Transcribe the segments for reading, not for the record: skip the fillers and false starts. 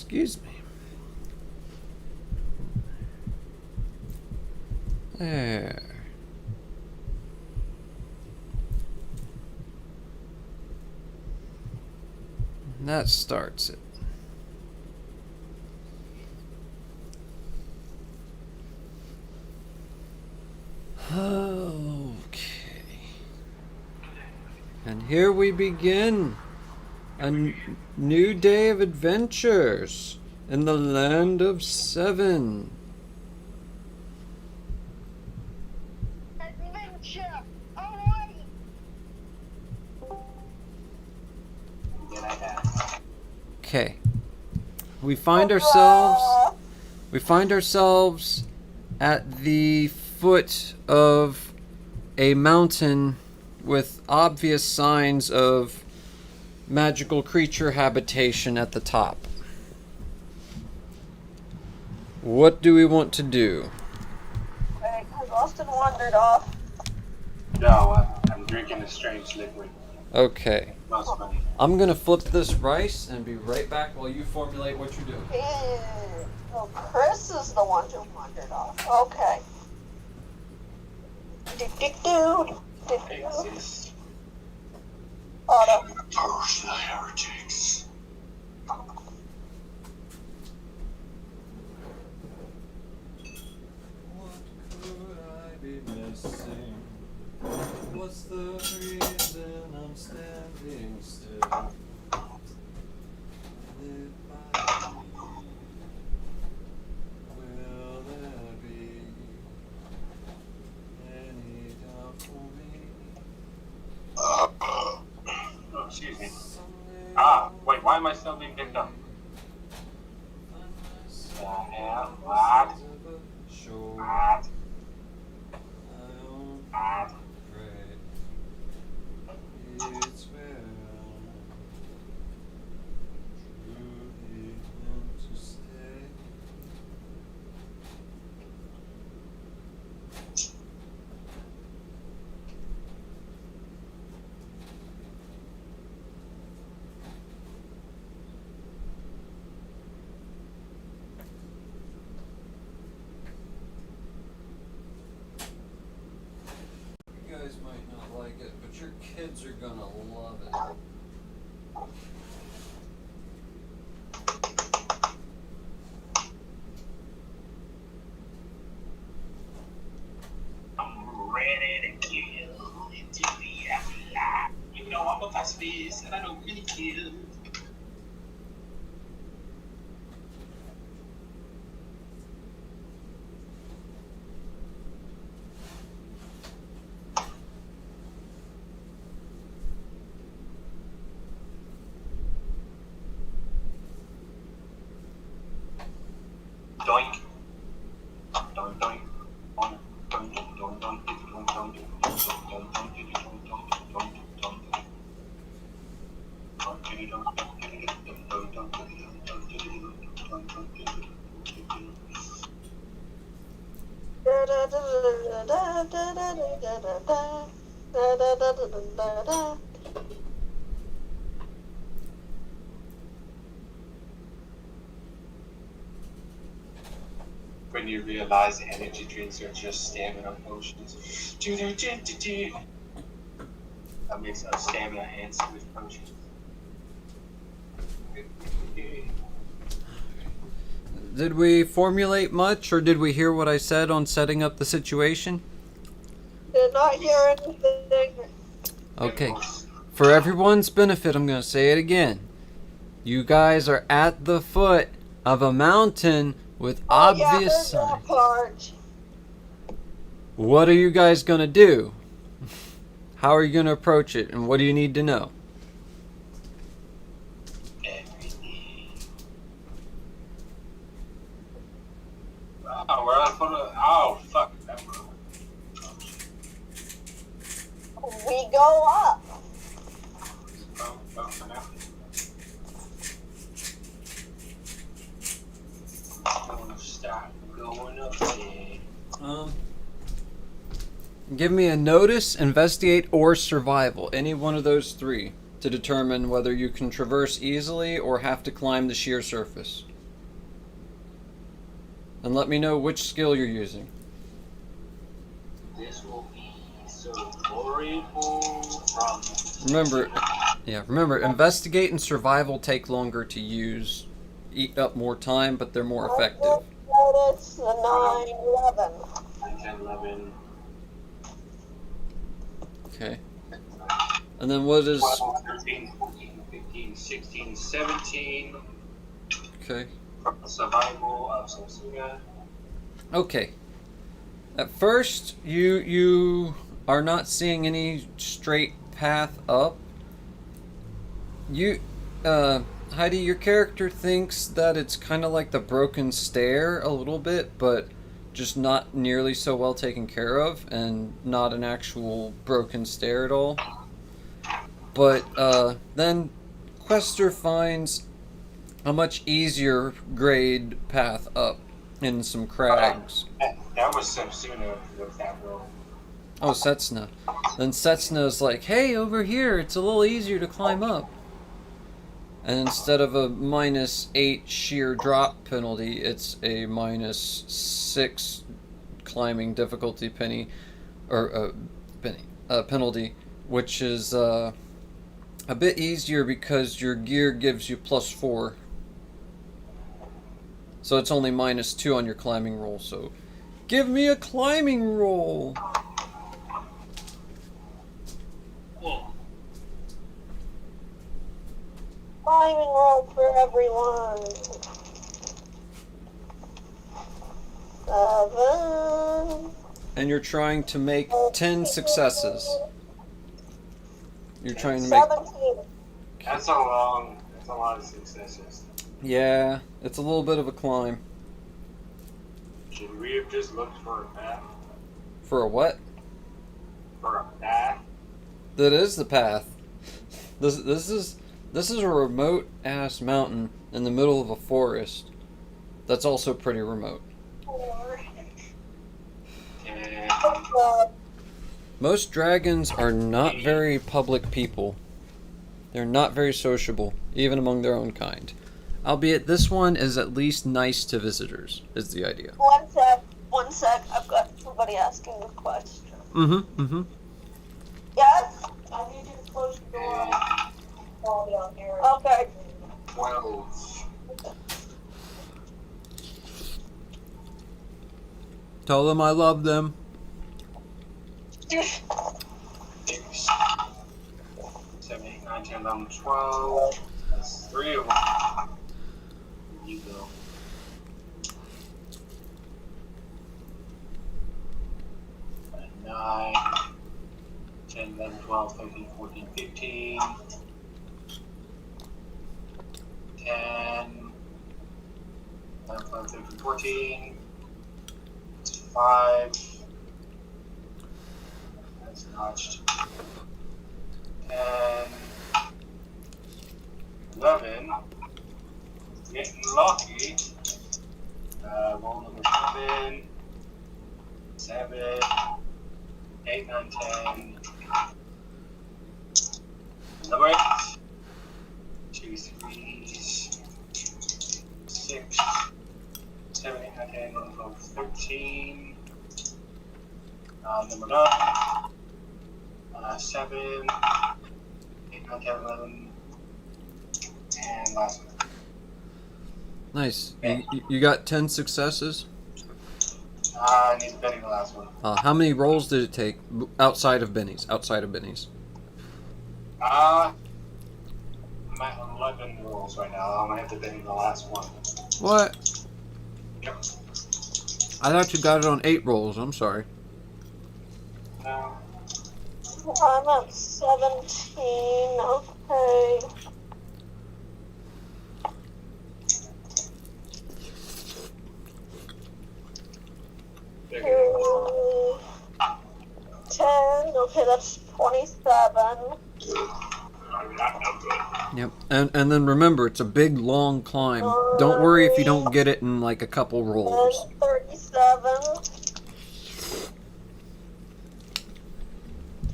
Excuse me. There. And that starts it. Okay. And here we begin a new day of adventures in the land of Seven. Adventure away! Okay. We find ourselves at the foot of a mountain with obvious signs of magical creature habitation at the top. What do we want to do? Wait, has Austin wandered off? No, I'm drinking a strange liquid. Okay. Most funny. I'm gonna flip this rice and be right back while you formulate what you're doing. Oh, Chris is the one who wandered off. Okay. Exist. Auto. Purge the heretics. What could I be missing? What's the reason I'm standing still? Live by me. Will there be any doubt for me? Oh, excuse me. Someday Wait, why am I still being picked up? find myself What? Sure. What? I don't What? pray. It's well. Truly meant to stay. You guys might not like it, but your kids are gonna love it. I'm ready to kill into the afterlife. You know I'm a pacifist and I don't really kill. Doink. Doink, doink. Doink, doink, doink, doink, doink, doink, doink, doink, when you realize energy drinks are just stamina potions. That makes a stamina and swift potions. Did we formulate much, or did we hear what I said on setting up the situation? Did not hear anything. Okay. For everyone's benefit, I'm going to say it again. You guys are at the foot of a mountain with obvious that signs. part. What are you guys going to do? How are you going to approach it, and what do you need to know? Everything. Oh, where I put it? Oh, fuck. We go up. Start going up there. Give me a notice, investigate, or survival. Any one of those three to determine whether you can traverse easily or have to climb the sheer surface. And let me know which skill you're using. This will be so horrible from. Remember, investigate and survival take longer to use, eat up more time, but they're more effective. Notice the 9, 11. 10, 11. Okay. And then what is... 12, 13, 14, 15, 16, 17. Okay. Survival of Samsuga. Okay. At first, you are not seeing any straight path up. Heidi, your character thinks that it's kind of like the broken stair a little bit, but just not nearly so well taken care of, and not an actual broken stair at all. But then Quester finds a much easier grade path up in some crags. That was Samsuna with that roll. Oh, Setsuna. Then Setsuna's like, hey, over here, it's a little easier to climb up. And instead of a -8 sheer drop penalty, it's a -6 climbing difficulty penny, or penalty, which is a bit easier because your gear gives you +4. So it's only -2 on your climbing roll. So, give me a climbing roll. Climbing roll for everyone. 7. And you're trying to make 10 successes. You're trying to make... 17. That's a lot of successes. Yeah, it's a little bit of a climb. Should we have just looked for a path? For a what? For a path? That is the path. This is a remote ass mountain in the middle of a forest. That's also pretty remote. 4. And Most dragons are not very public people. They're not very sociable, even among their own kind. Albeit this one is at least nice to visitors, is the idea. 1 sec. I've got somebody asking a question. Mm-hmm. Yes? I need you to close the door. Okay. 12. Tell them I love them. 6, 7, 8, 9, 10, 11, 12. That's 3 of them. There you go. 9, 10, 11, 12, 13, 14, 15. 10, 11, 12, 13, 14. 5. That's notched. 10, 11. Getting lucky. Roll number 7, 8, 9, 10. Number 8. 2 3s. 6, 7, 8, 9, 10, 11, 12, 13. Number 9. 7, 8, 9, 10, 11. And last one. Nice. You got 10 successes? I need to betting the last one. How many rolls did it take outside of Benny's? I'm at 11 rolls right now. I'm gonna have to bet the last one. What? Yep. I thought you got it on 8 rolls. I'm sorry. No. I'm at 17. Okay. There you 10. Okay, that's 27. Yep. And then remember, it's a big, long climb. Don't worry if you don't get it in like a couple rolls. 37.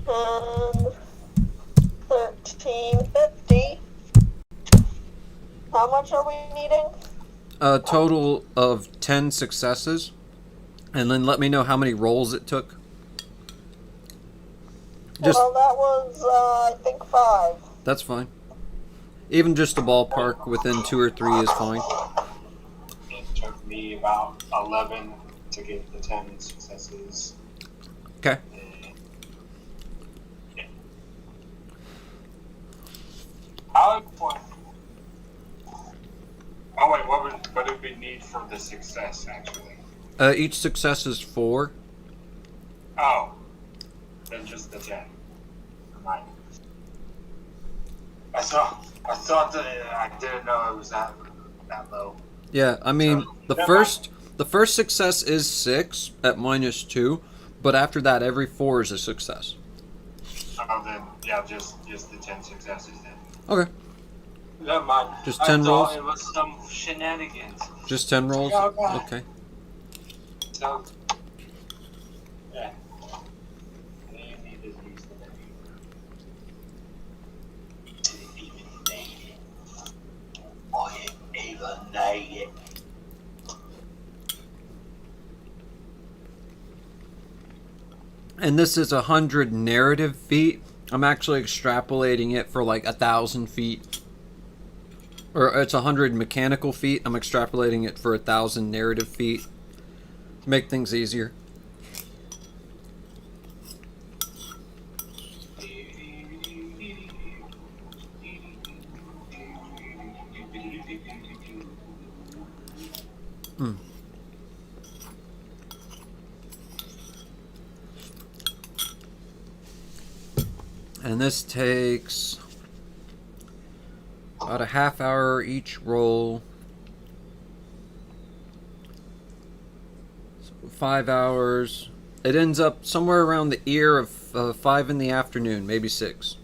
And 13, 50. How much are we needing? a total of 10 successes, and then let me know how many rolls it took. Just Well, that was, I think 5. that's fine. Even just a ballpark within 2 or 3 is fine. It took me about 11 to get the 10 successes. Okay. And, yeah. How point? Oh wait, what did we need for the success actually? Each success is 4. Oh, then just the 10. Right. I thought that I didn't know it was that low. Yeah, I mean, So, the first success is 6 at -2, but after that, every 4 is a success. Oh, then yeah, just the 10 successes then. Okay. Never mind. Just 10 rolls? I thought it was some shenanigans. Just 10 rolls? Yeah, okay. Okay. So, yeah. You need to use the menu. Didn't even need it. I didn't even need it. And this is 100 narrative feet. I'm actually extrapolating it for like 1,000 feet. Or it's 100 mechanical feet. I'm extrapolating it for 1,000 narrative feet. To make things easier. And this takes about a half hour each roll. So 5 hours. It ends up somewhere around the ear of 5 in the afternoon, maybe 6.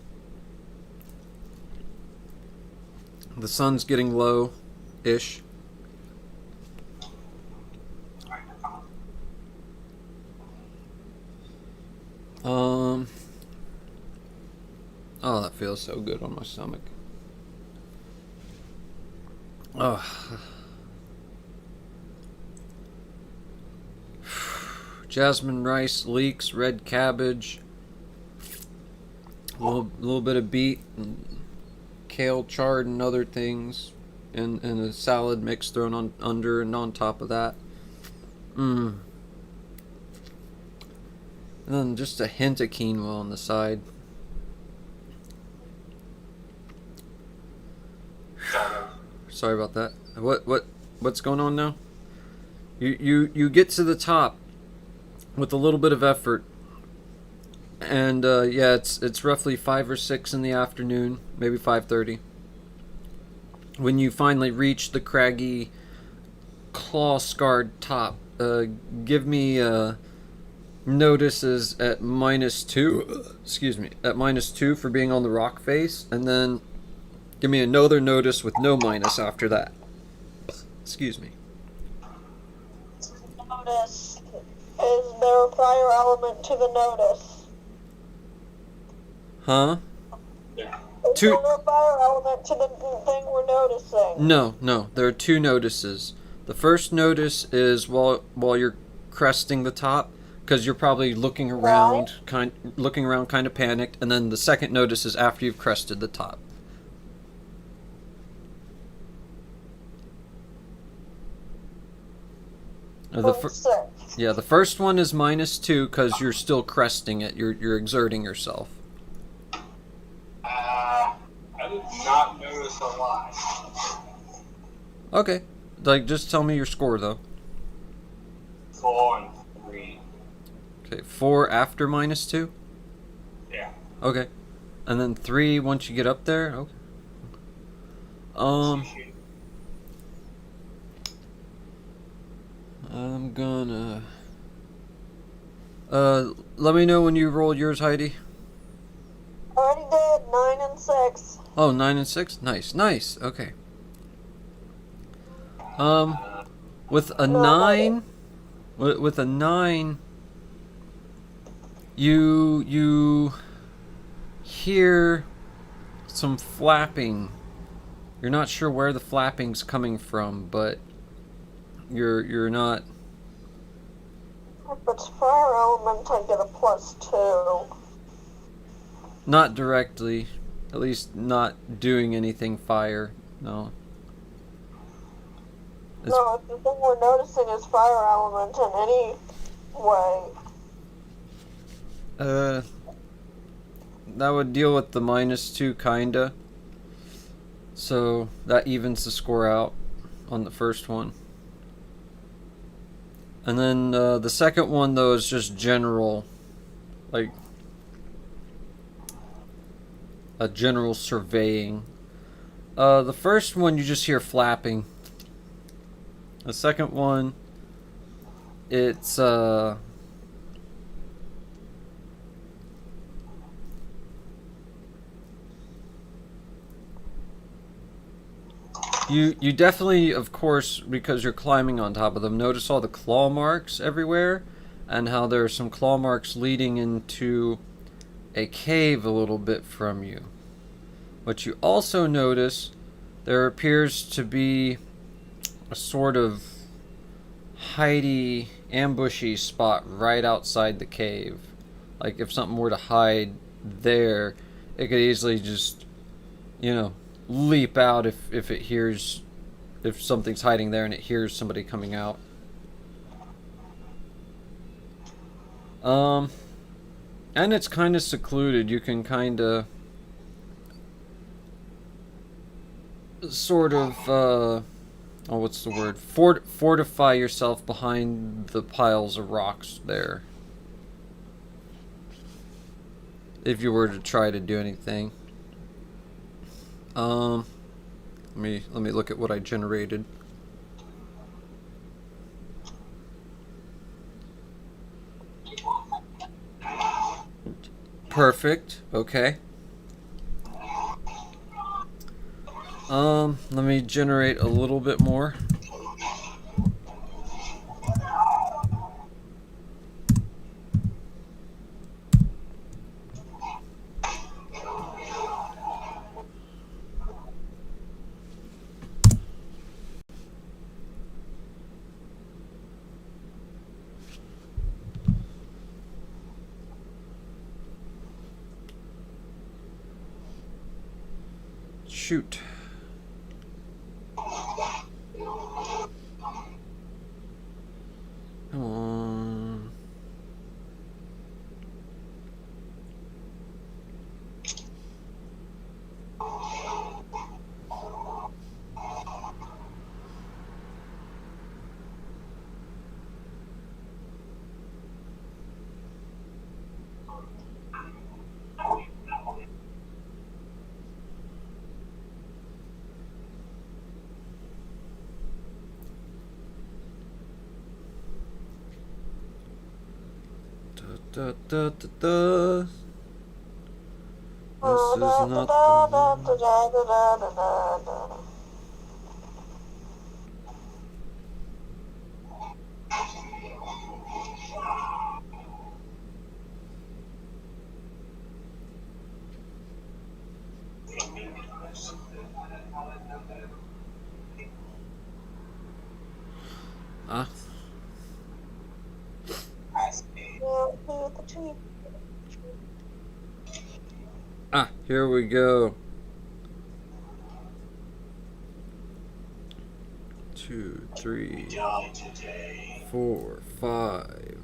The sun's getting low-ish. Oh, that feels so good on my stomach. Oh. Jasmine rice, leeks, red cabbage, a little bit of beet, and kale, chard, and other things, and a salad mix thrown on under and on top of that. And then just a hint of quinoa on the side. Sorry about that. What's going on now? You get to the top with a little bit of effort, and yeah, it's roughly 5 or 6 in the afternoon, maybe 5:30, when you finally reach the craggy, claw-scarred top. Give me notices at -2. Excuse me, at -2 for being on the rock face, and then give me another notice with no minus after that. Excuse me. Notice. Is there a prior element to the notice? Huh? Yeah. Is there a prior element to the thing we're noticing? No. There are 2 notices. The first notice is while you're cresting the top, because you're probably looking around, kind of panicked, and then the second notice is after you've crested the top. The first one is -2 because you're still cresting it. You're exerting yourself. I did not notice a lot. Okay, like just tell me your score though. 4 and 3. Okay, 4 after -2. Yeah. Okay, and then 3 once you get up there. Okay. I'm gonna let me know when you roll yours, Heidi. Already did. 9 and 6. Oh, 9 and 6? Nice. Okay. With a 9, with a 9, you hear some flapping. You're not sure where the flapping's coming from, but You're not. If it's fire element, I get a +2. Not directly. At least not doing anything fire. No. No, if the thing we're noticing is fire element in any way. That would deal with the -2 kinda. So that evens the score out on the first one. And then the second one though is just general, like a general surveying. The first one you just hear flapping. The second one, it's You definitely, of course, because you're climbing on top of them, notice all the claw marks everywhere, and how there are some claw marks leading into a cave a little bit from you. But you also notice there appears to be a sort of hidey, ambushy spot right outside the cave. Like if something were to hide there, it could easily just, leap out if it hears, if something's hiding there and it hears somebody coming out. And it's kind of secluded. You can kind of sort of what's the word? Fortify yourself behind the piles of rocks there. If you were to try to do anything. Let me look at what I generated. Perfect. Okay. Let me generate a little bit more. Shoot. Come on. Da, da, da, da. This is not the one. Ah. Ah, here we go. 2, 3, 4, 5.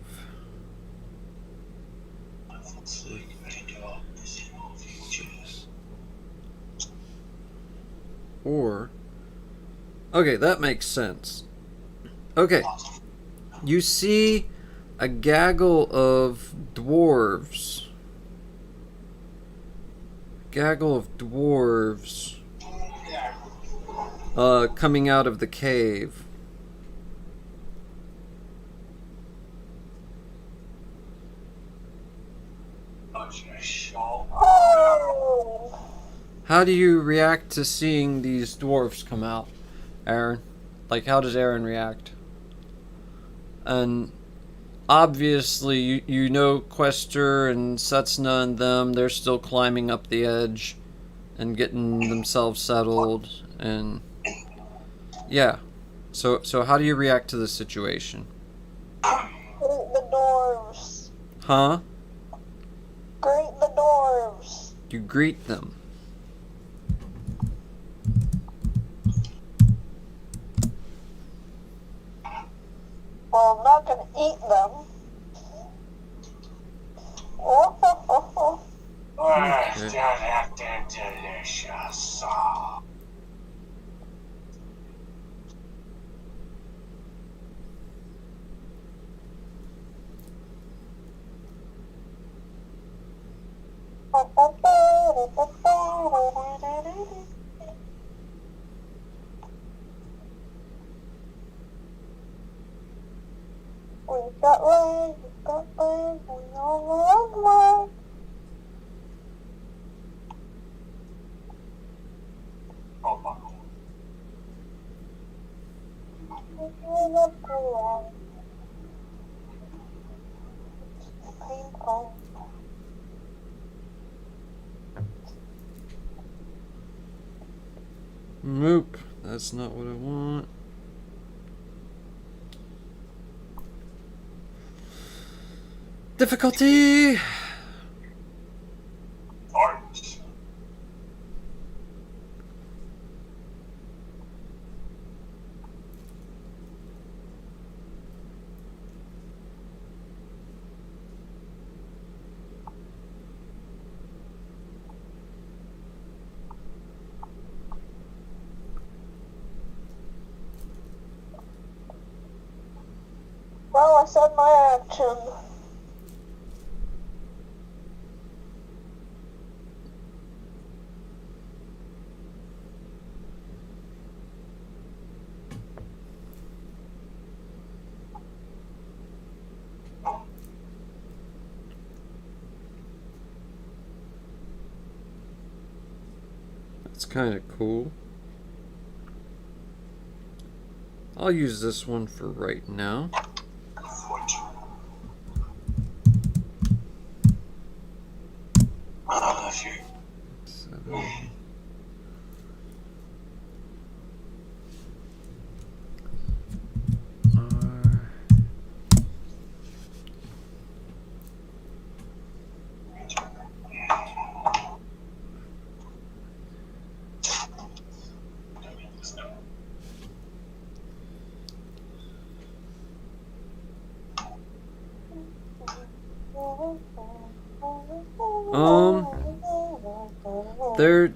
Or, okay, that makes sense. Okay, you see a gaggle of dwarves. Coming out of the cave. How do you react to seeing these dwarves come out, Aaron? Like, how does Aaron react? And obviously, you know Quester and Setsuna and them, they're still climbing up the edge and getting themselves settled, and yeah. So how do you react to this situation? Greet the dwarves. Huh? Greet the dwarves. You greet them. Well, I'm not gonna eat them. Oh, Where's that delicious song? we've got legs, we all love legs. Oh, my. Painful. Nope, that's not what I want. Difficulty! Orange. Well, I said my action. That's kind of cool. I'll use this one for right now. Fortune. Oh, shoot. 7.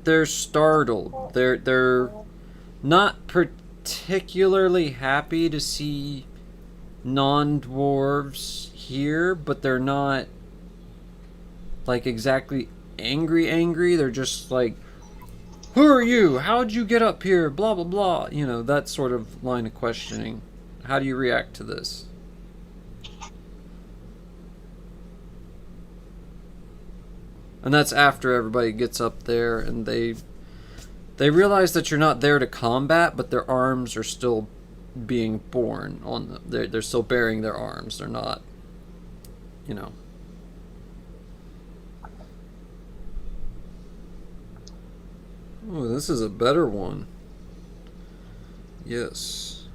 They're startled. They're not particularly happy to see non-dwarves here, but they're not like exactly angry. They're just like, who are you? How'd you get up here? Blah blah blah. You know, that sort of line of questioning. How do you react to this? And that's after everybody gets up there and they realize that you're not there to combat, but their arms are still being borne on them. They're still bearing their arms. They're not, you know. Oh, this is a better one. Yes.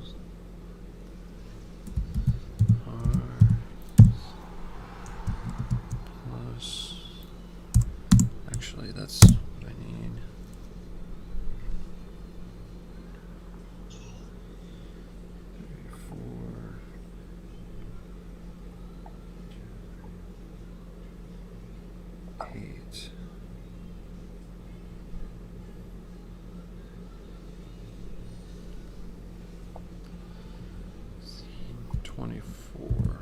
Plus. Actually, that's what I need. Four. Eight. 24.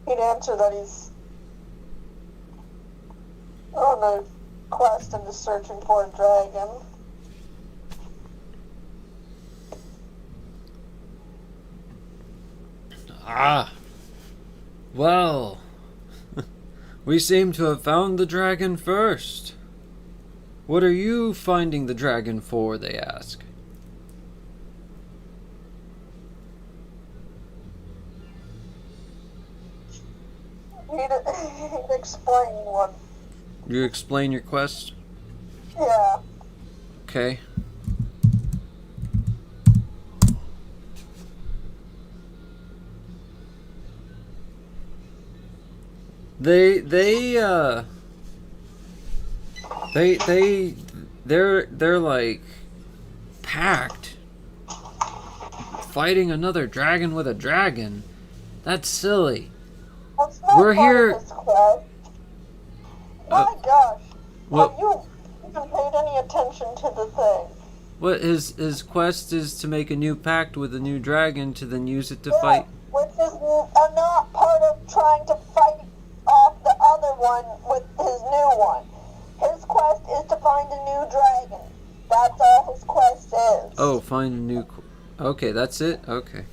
He'd answer that he's on a quest into searching for a dragon. Ah. Well, we seem to have found the dragon first. What are you finding the dragon for, they ask. he'd explain what. You explain your quest? Yeah. Okay. They're like packed fighting another dragon with a dragon. That's silly. That's not We're part here- of his quest. My gosh. what- Have you even paid any attention to the thing? What his quest is to make a new pact with a new dragon to then use it to Yeah, fight. which is not part of trying to fight off the other one with his new one. His quest is to find a new dragon. That's all his quest is. Oh, find a new. Okay, that's it. Okay.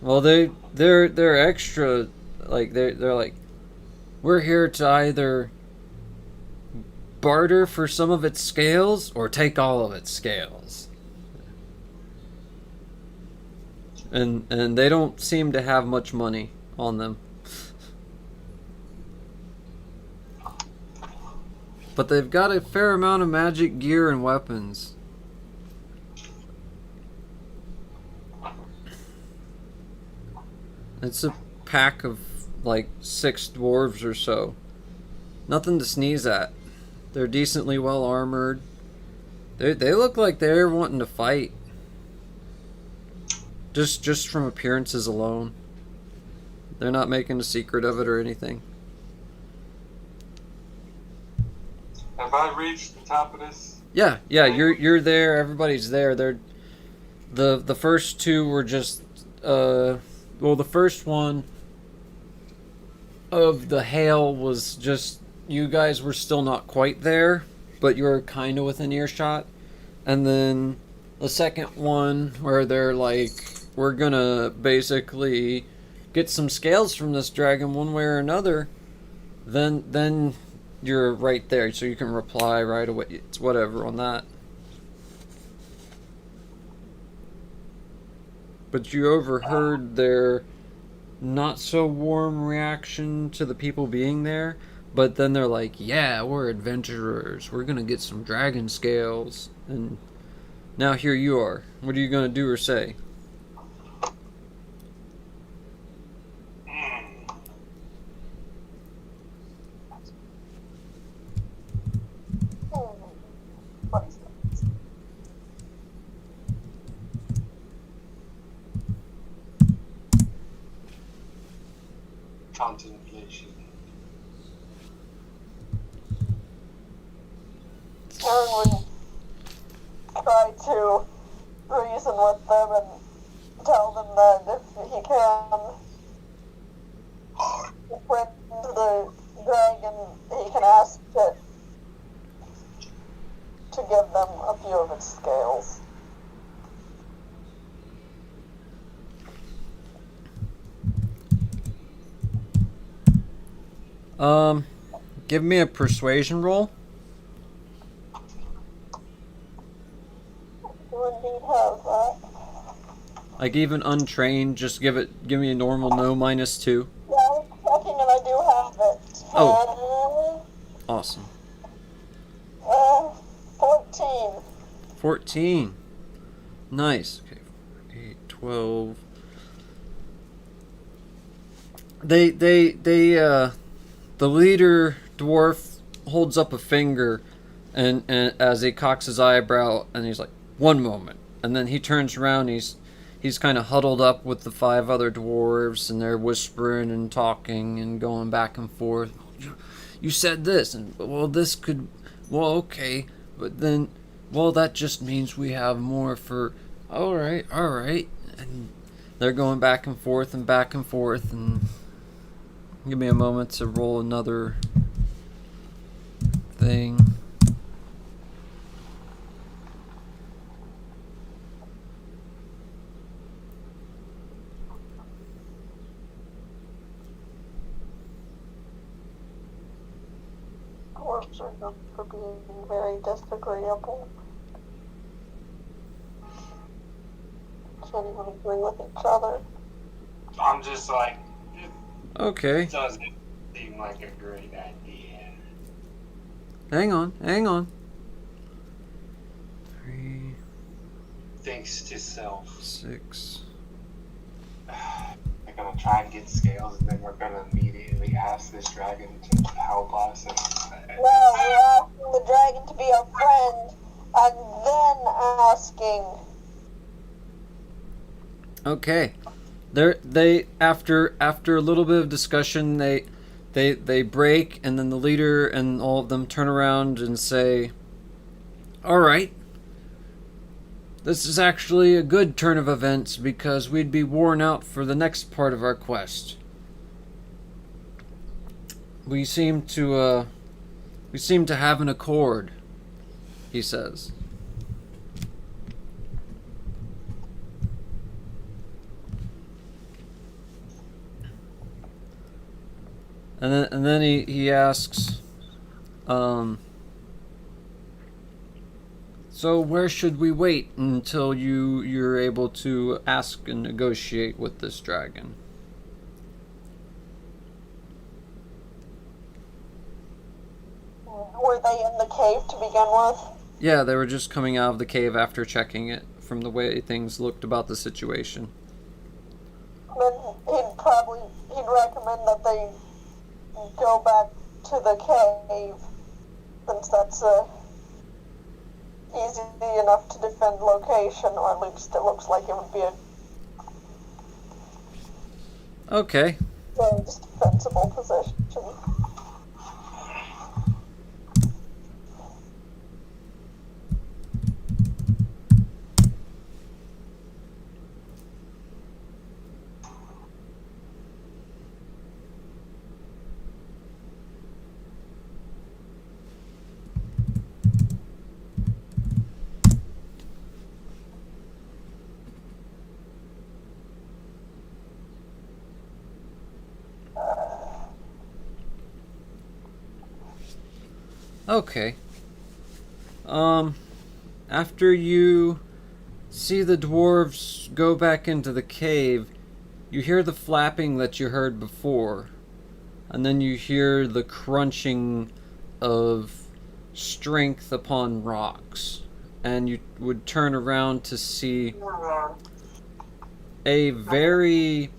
Well, they're extra. Like they're like, we're here to either barter for some of its scales or take all of its scales. And they don't seem to have much money on them. But they've got a fair amount of magic gear and weapons. It's a pack of like 6 dwarves or so. Nothing to sneeze at. They're decently well armored. They look like they're wanting to fight. Just from appearances alone. They're not making a secret of it or anything. Have I reached the top of this? Yeah, you're there. Everybody's there. They're the first two were just well, the first one of the hail was just you guys were still not quite there, but you were kind of within earshot. And then the second one where they're like, we're gonna basically get some scales from this dragon one way or another, then you're right there, so you can reply right away. It's whatever on that. But you overheard their not so warm reaction to the people being there, but then they're like, yeah, we're adventurers. We're gonna get some dragon scales. And now here you are. What are you gonna do or say? What is that? Contemplation. Aaron would try to reason with them and tell them that if he can befriend the dragon, he can ask it to give them a few of its scales. Give me a persuasion roll. You indeed have that. Like even untrained, just give me a normal no -2. Yeah, I was checking and I do have it. Oh. Awesome. 14. 14. Nice. Okay. 8, 12. The leader dwarf holds up a finger and as he cocks his eyebrow and he's like, one moment. And then he turns around, he's kind of huddled up with the 5 other dwarves and they're whispering and talking and going back and forth. You said this and well this could, well okay, but then well that just means we have more for, all right. And they're going back and forth and give me a moment to roll another thing. Dwarves are known for being very disagreeable. Can't even agree with each other. I'm just like, Okay. Doesn't seem like a great idea. Hang on. 3, Thinks to self. 6. We're gonna try and get scales, and then we're gonna immediately ask this dragon to help us. And, No, we're asking the dragon to be our friend, and then asking. Okay. They after a little bit of discussion, they break, and then the leader and all of them turn around and say, "All right. This is actually a good turn of events because we'd be worn out for the next part of our quest. We seem to have an accord," he says. And then he asks, so where should we wait until you're able to ask and negotiate with this dragon? Were they in the cave to begin with? Yeah, they were just coming out of the cave after checking it from the way things looked about the situation. Then he'd recommend that they go back to the cave, since that's easy enough to defend location, or at least it looks like it would be a Okay. very defensible position. Okay. After you see the dwarves go back into the cave, you hear the flapping that you heard before, and then you hear the crunching of strength upon rocks, and you would turn around to see a very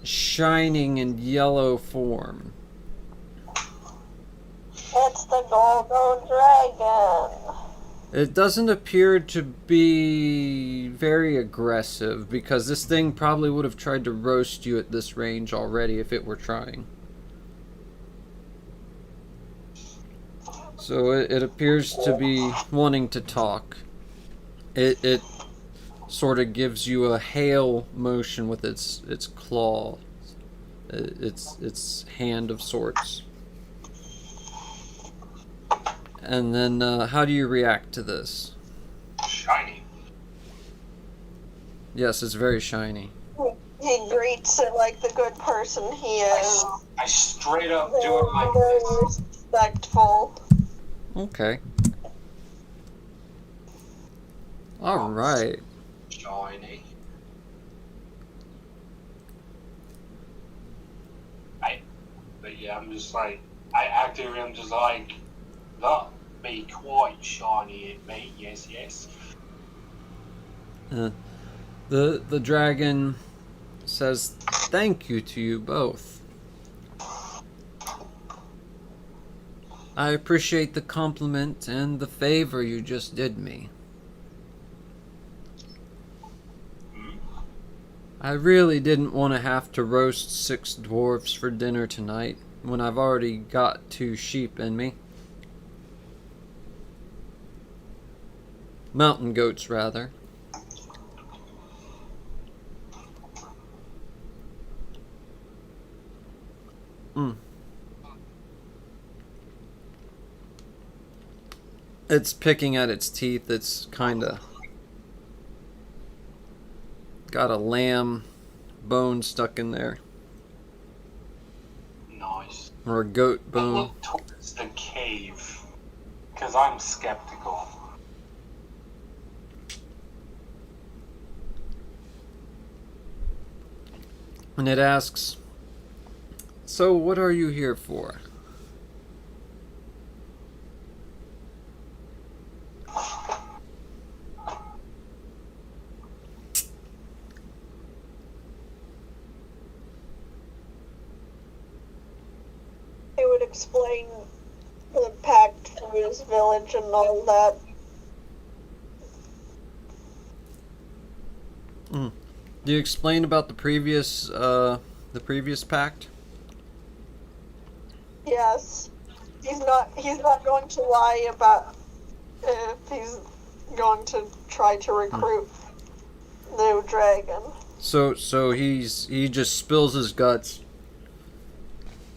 shining and yellow form. It's the Golden Dragon. It doesn't appear to be very aggressive, because this thing probably would have tried to roast you at this range already if it were trying. So it appears to be wanting to talk. It sort of gives you a hail motion with its claw, its hand of sorts. And then, how do you react to this? Shiny. Yes, it's very shiny. He greets it like the good person he is. I straight up do it like Very this. respectful. Okay. Alright. Shiny. But yeah, I'm just like, I actively am just like, that be quite shiny at me, yes. The dragon says thank you to you both. I appreciate the compliment and the favor you just did me. I really didn't want to have to roast 6 dwarves for dinner tonight when I've already got 2 sheep in me. Mountain goats, rather. It's picking at its teeth. It's kinda got a lamb bone stuck in there. Nice. Or a goat I bone. look towards the cave, because I'm skeptical. And it asks, So, what are you here for? He would explain the pact through his village and all that. Do you explain about the previous pact? Yes. He's not going to lie about if he's going to try to recruit new dragon. So he just spills his guts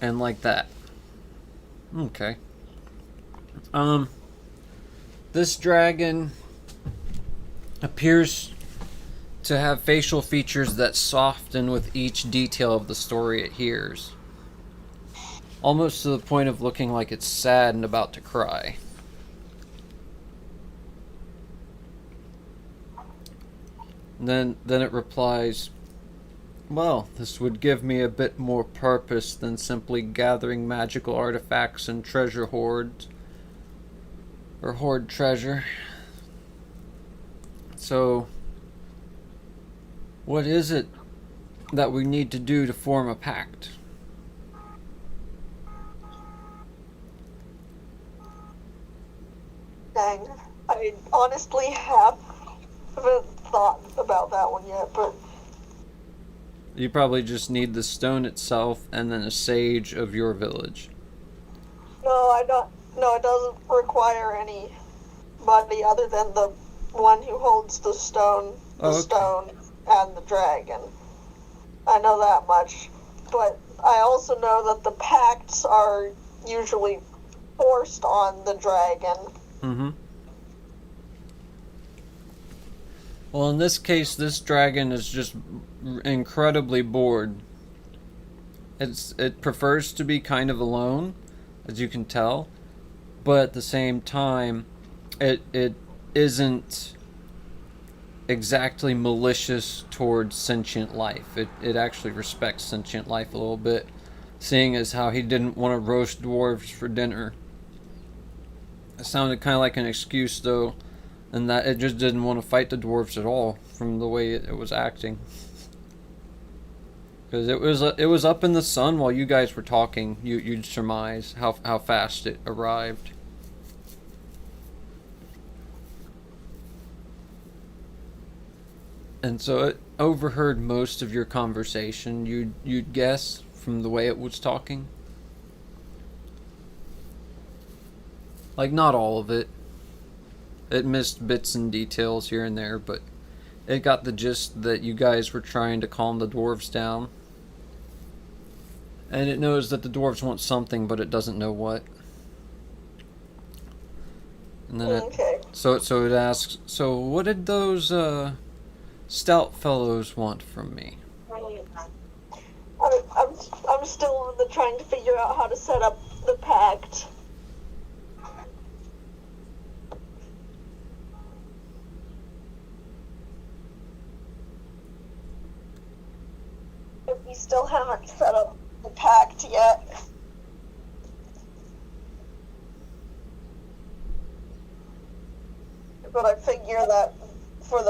and like that. Okay. This dragon appears to have facial features that soften with each detail of the story it hears. Almost to the point of looking like it's sad and about to cry. Then it replies, well, this would give me a bit more purpose than simply gathering magical artifacts and treasure hoards. Or hoard treasure. So, what is it that we need to do to form a pact? Dang. I honestly haven't thought about that one yet, but You probably just need the stone itself and then a sage of your village. no, it doesn't require anybody other than the one who holds the stone, stone, and the dragon. I know that much. But I also know that the pacts are usually forced on the dragon. Mm-hmm. Well, in this case, this dragon is just incredibly bored. It prefers to be kind of alone, as you can tell, but at the same time, it isn't exactly malicious towards sentient life. It actually respects sentient life a little bit, seeing as how he didn't want to roast dwarves for dinner. It sounded kind of like an excuse, though, and that it just didn't want to fight the dwarves at all from the way it was acting. Because it was up in the sun while you guys were talking. You'd surmise how fast it arrived. And so it overheard most of your conversation. You'd guess from the way it was talking. Like, not all of it. It missed bits and details here and there, but it got the gist that you guys were trying to calm the dwarves down. And it knows that the dwarves want something, but it doesn't know what. And then so it asks, so what did those stout fellows want from me? I'm still trying to figure out how to set up the pact. We still haven't set up the pact yet. But I figure that for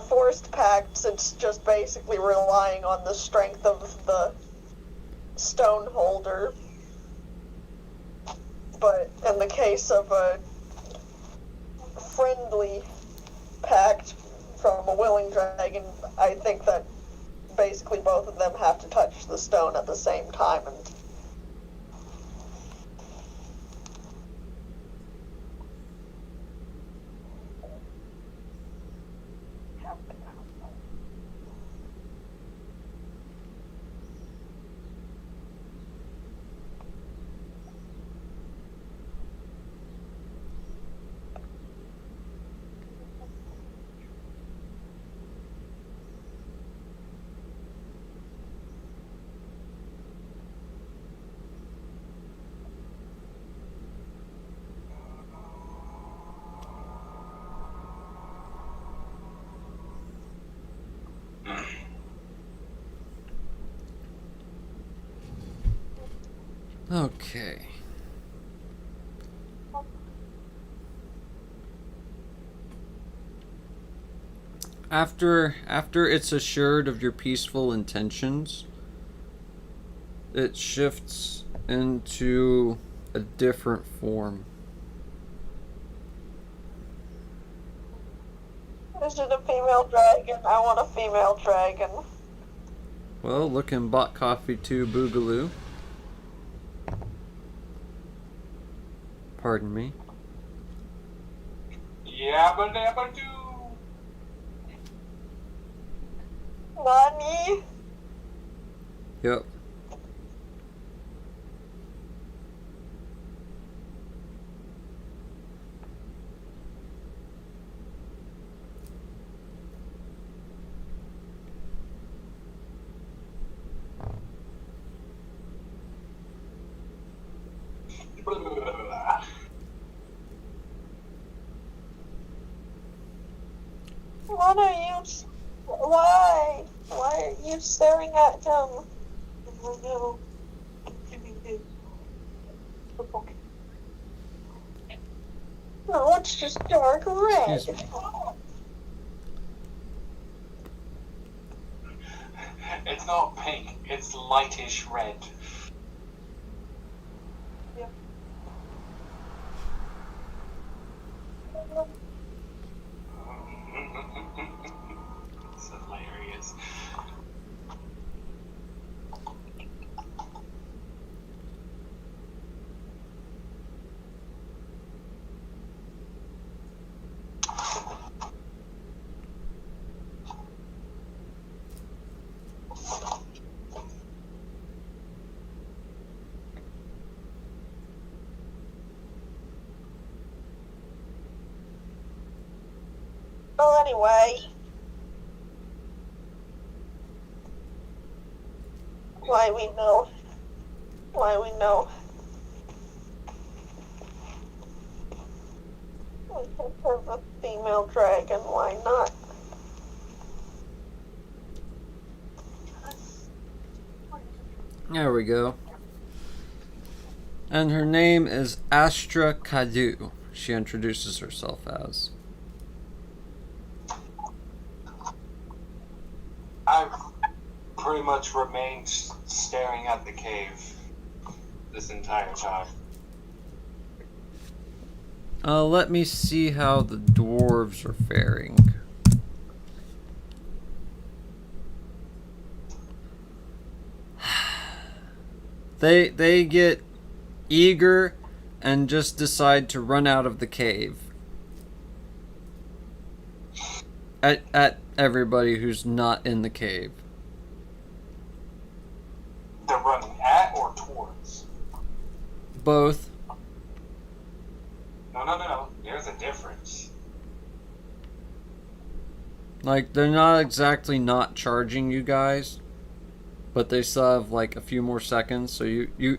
forced pacts, it's just basically relying on the strength of the stone holder. But in the case of a friendly pact from a willing dragon, I think that basically both of them have to touch the stone at the same time. And Okay. After it's assured of your peaceful intentions, it shifts into a different form. Is it a female dragon? I want a female dragon. Well, look in Bot Coffee 2 Boogaloo. Pardon me. Yabba dabba doo. Nani? Yep. What are you... Why? Why are you staring at him? Oh no. No, it's just dark red. Excuse me. It's not pink, it's lightish red. It's hilarious. Well, anyway. Why we know. We can have a female dragon, why not? There we go. And her name is Astra Kadu. She introduces herself as. I've pretty much remained staring at the cave this entire time. Let me see how the dwarves are faring. They get eager and just decide to run out of the cave. At everybody who's not in the cave. They're running at or towards? Both. No. There's a difference. Like, they're not exactly not charging you guys, but they still have like a few more seconds. So you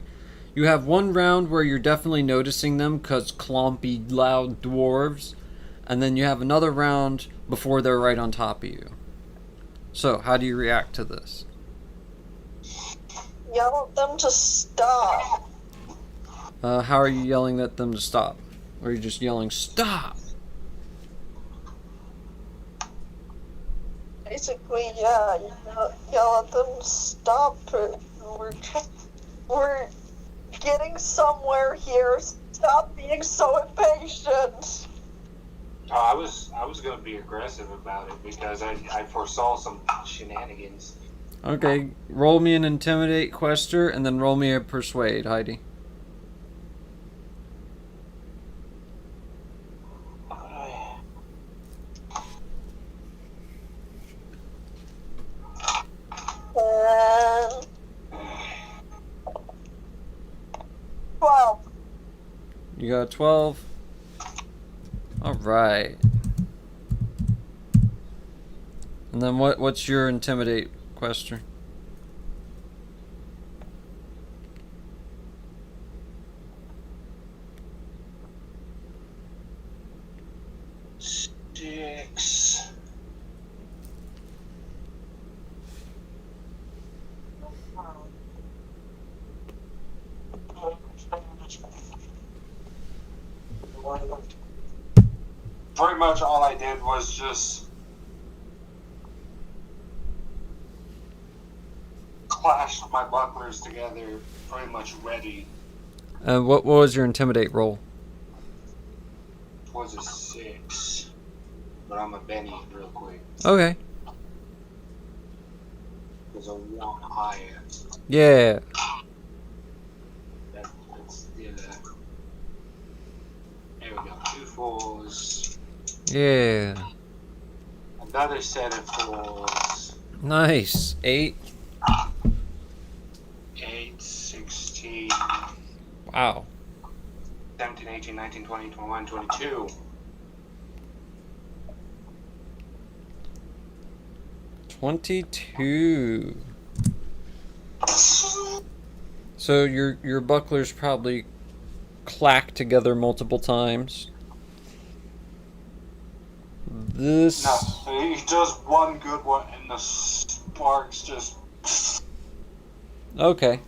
have one round where you're definitely noticing them because clompy, loud dwarves, and then you have another round before they're right on top of you. So, how do you react to this? Yell at them to stop. How are you yelling at them to stop? Or are you just yelling, stop? Basically, yeah, yell at them to stop. We're getting somewhere here. Stop being so impatient. Oh, I was gonna be aggressive about it because I foresaw some shenanigans. Okay, roll me an Intimidate, Quester, and then roll me a Persuade, Heidi. And 12. You got a 12? Alright. And then what's your Intimidate, Quester? Six. Pretty much all I did was just clashed my bucklers together, pretty much ready. What was your intimidate roll? It was a 6, but I'm a Benny real quick. Okay. It was a 1 higher. Yeah. Let's do that. There we go. 2 4s. Yeah. Another set of 4s. Nice. 8. 8, 16, Wow. 17, 18, 19, 20, 21, 22. 22. So your bucklers probably clack together multiple times. This. No, he does one good one, and the sparks just. Okay.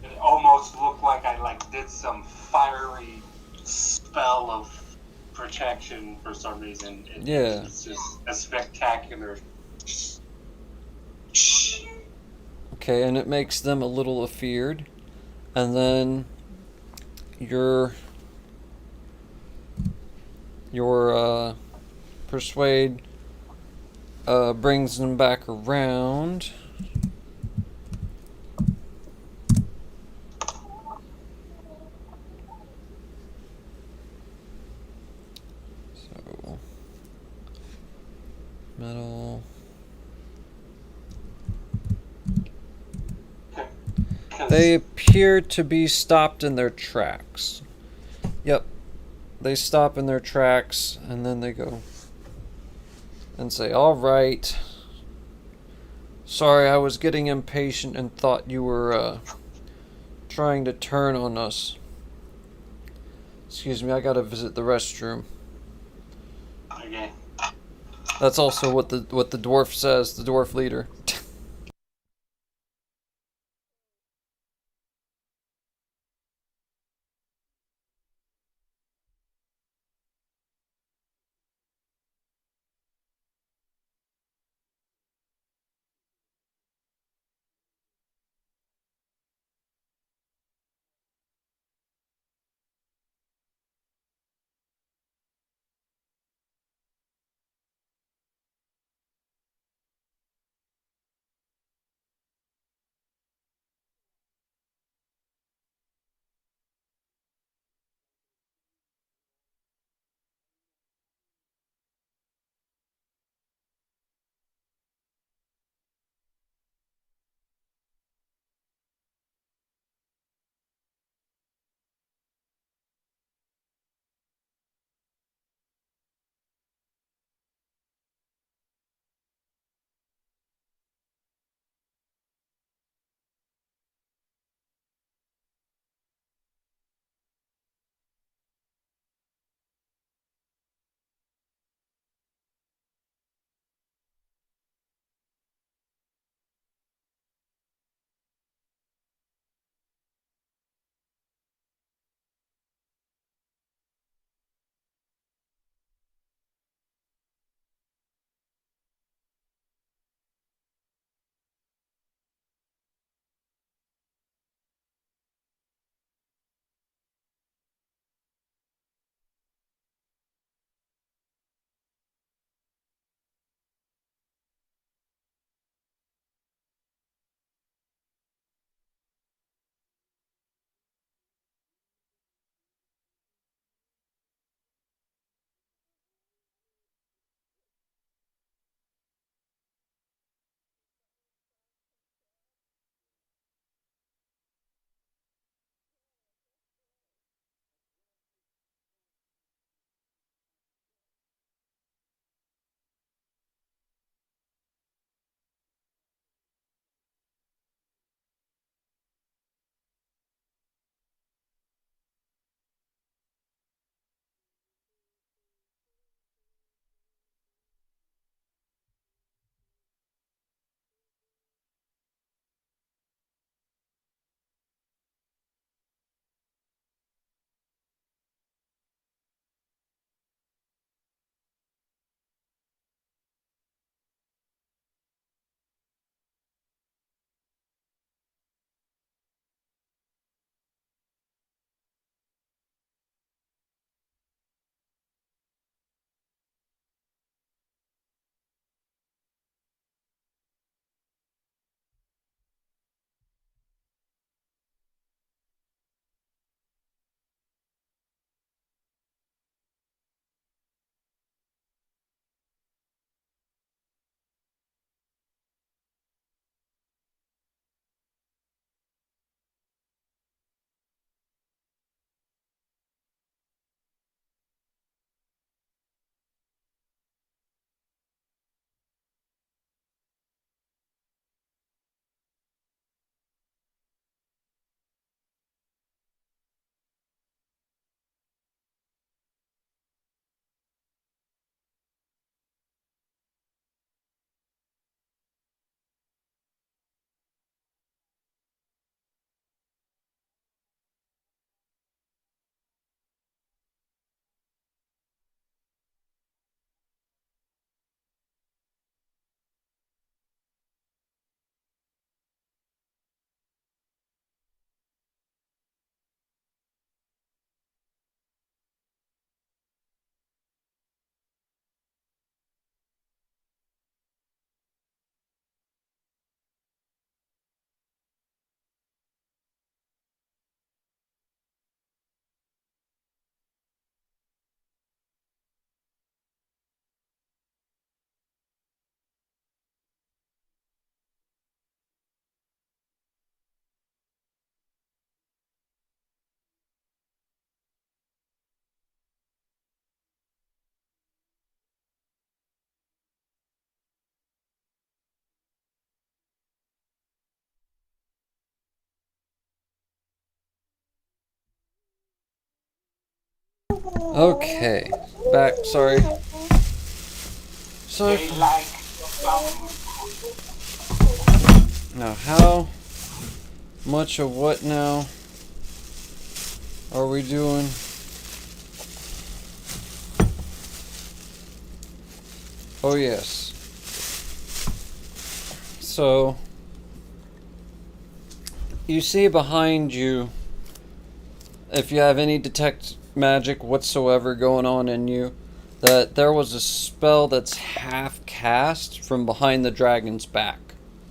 It almost looked like I did some fiery spell of protection for some reason. Yeah. It's just a spectacular. Okay, and it makes them a little afeared. And then your persuade brings them back around. So metal. They appear to be stopped in their tracks. Yep. They stop in their tracks and then they go and say, "All right. Sorry, I was getting impatient and thought you were trying to turn on us. Excuse me, I gotta visit the restroom." Okay. That's also what the dwarf says, the dwarf leader. Okay. Back. Sorry. So They like now, how much of what now are we doing? Oh yes. So you see behind you, if you have any detect magic whatsoever going on in you, that there was a spell that's half cast from behind the dragon's back,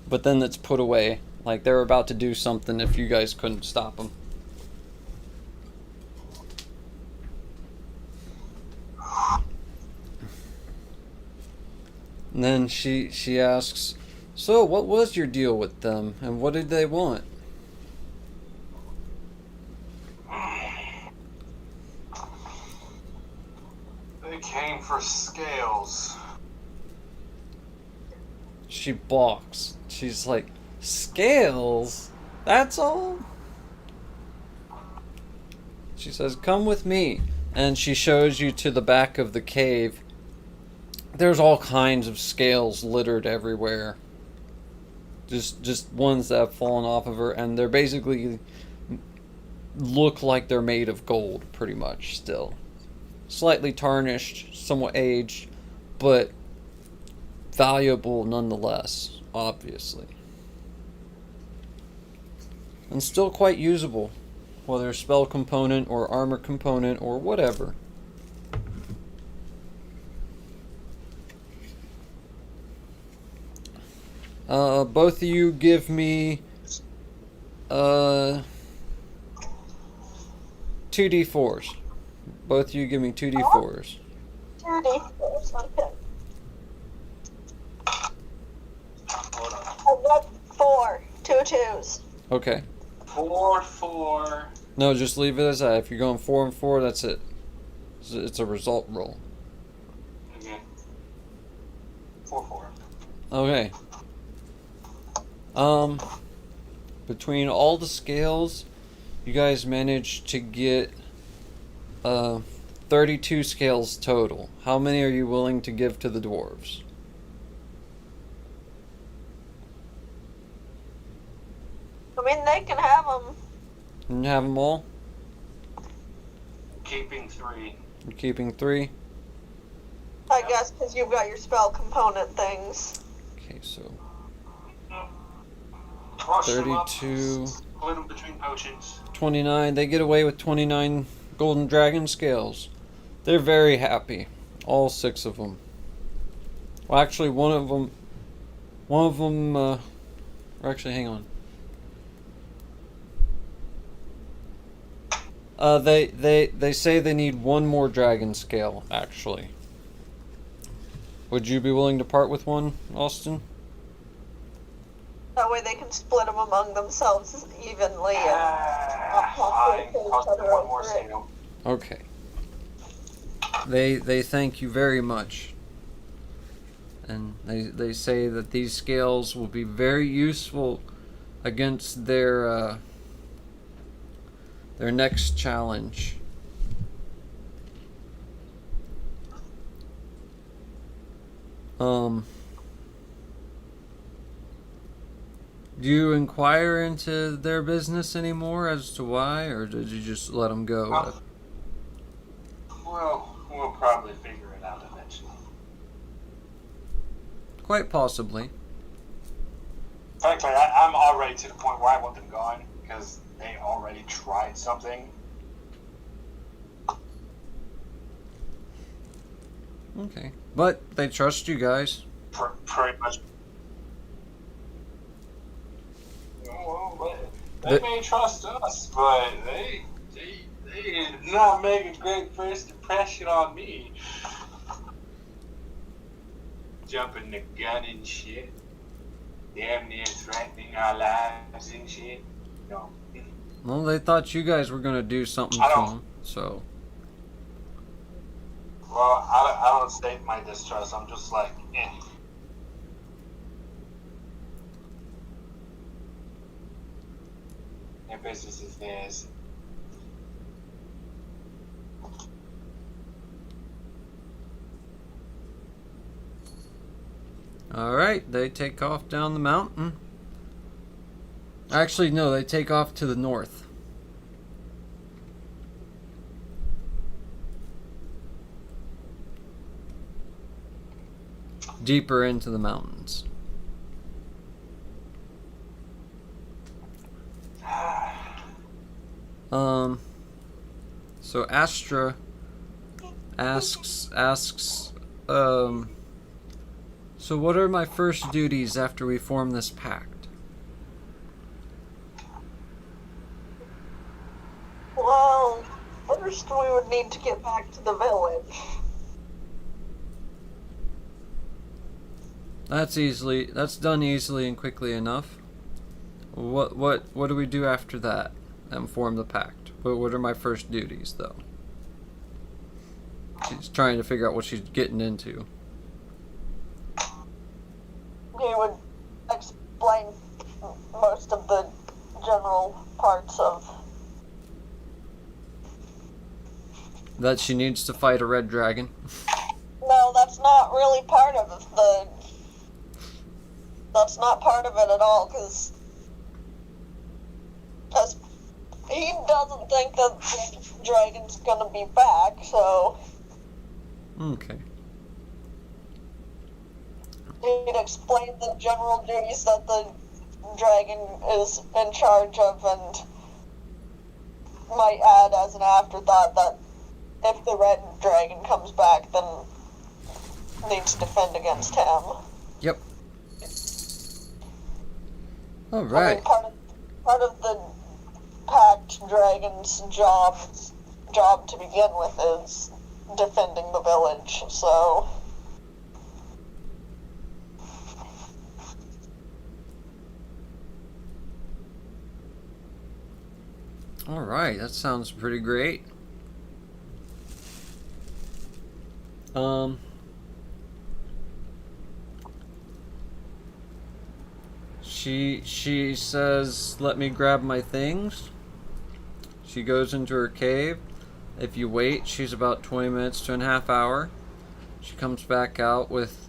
but then it's put away. Like they're about to do something if you guys couldn't stop them. And then she asks, "So, what was your deal with them, and what did they want?" They came for scales. She balks. She's like, "Scales? That's all?" She says, "Come with me." And she shows you to the back of the cave. There's all kinds of scales littered everywhere. Just ones that have fallen off of her, and they're basically look like they're made of gold, pretty much, still. Slightly tarnished, somewhat aged, but valuable nonetheless, obviously. And still quite usable, whether spell component or armor component or whatever. Both of you give me 2d4s. Both of you give me 2d4s. 2d4s, okay. Hold on. I got 4, 2 2s. Okay. 4. No, just leave it as that. If you're going 4 and 4, that's it. It's a result roll. Okay. 4. Okay. Between all the scales, you guys managed to get 32 scales total. How many are you willing to give to the dwarves? I mean, they can have them. And have them all? Keeping 3. You're keeping 3? I guess because you've got your spell component things. Okay, so Crush them up, 32, split them between potions. 29. They get away with 29 golden dragon scales. They're very happy. All 6 of them. Well, actually, one of them, or actually, hang on. They say they need 1 more dragon scale, actually. Would you be willing to part with 1, Austin? That way they can split them among themselves evenly and not Fine. have to kill each Cost other me 1 more over it. scale. Okay. They thank you very much. And they say that these scales will be very useful against their next challenge. Do you inquire into their business anymore as to why, or did you just let them go? Well, we'll probably figure it out eventually. Quite possibly. Frankly, I'm already to the point where I want them gone because they already tried something. Okay. But they trust you guys. Pretty much. Well, they may trust us, but they did not make a great first impression on me. Jumping the gun and shit. Damn near threatening our lives and shit. No. Well, they thought you guys were going to do something I to don't- them, so... Well, I don't state my distrust. I'm just like, eh. Their business is theirs. Alright, they take off down the mountain. Actually, no, they take off to the north. Deeper into the mountains. So Astra asks, so what are my first duties after we form this pact? Well, first we would need to get back to the village. That's done easily and quickly enough. What do we do after that and form the pact? What are my first duties, though? She's trying to figure out what she's getting into. He would explain most of the general parts of... That she needs to fight a red dragon. No, that's not really part of the... That's not part of it at all, because he doesn't think that the dragon's gonna be back, so... Okay. He'd explain the general duties that the dragon is in charge of, and might add as an afterthought that if the red dragon comes back, then needs to defend against him. Yep. All I right. mean, part of the pact dragon's job to begin with is defending the village, so... All right. That sounds pretty great. She says, "Let me grab my things." She goes into her cave. If you wait, she's about 20 minutes to a half hour. She comes back out with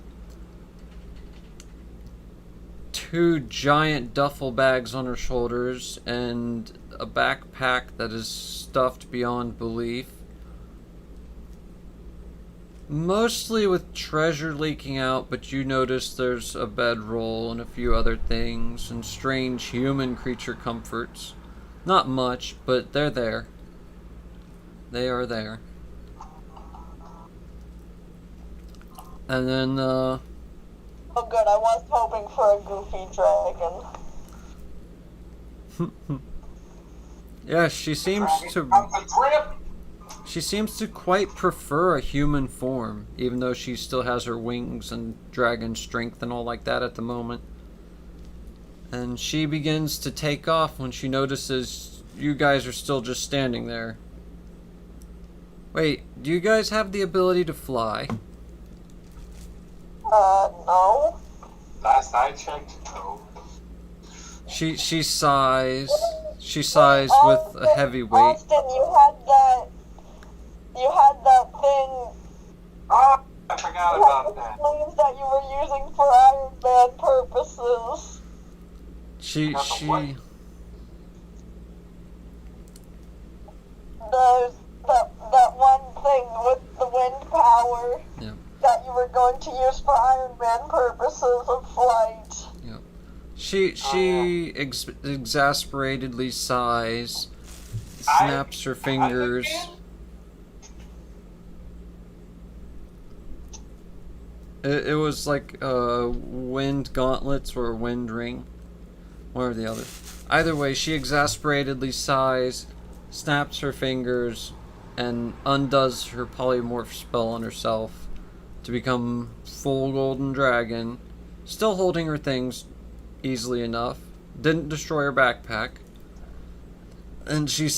2 giant duffel bags on her shoulders and a backpack that is stuffed beyond belief. Mostly with treasure leaking out, but you notice there's a bedroll and a few other things and strange human creature comforts. Not much, but they're there. They are there. And then, Oh good, I was hoping for a goofy dragon. yeah, she seems to quite prefer a human form, even though she still has her wings and dragon strength and all like that at the moment. And she begins to take off when she notices you guys are still just standing there. Wait, do you guys have the ability to fly? No. Last I checked, no. She sighs. She sighs with a heavy weight. Austin, you had that thing... Oh, I forgot about that. Sleeves that you were using for Iron Man purposes. There's that one thing with the wind power that you were going to use for Iron Man purposes of flight. Yep. She exasperatedly sighs, snaps her fingers. It was like wind gauntlets or a wind ring. One or the other. Either way, she exasperatedly sighs, snaps her fingers, and undoes her polymorph spell on herself to become full golden dragon, still holding her things easily enough. Didn't destroy her backpack. And she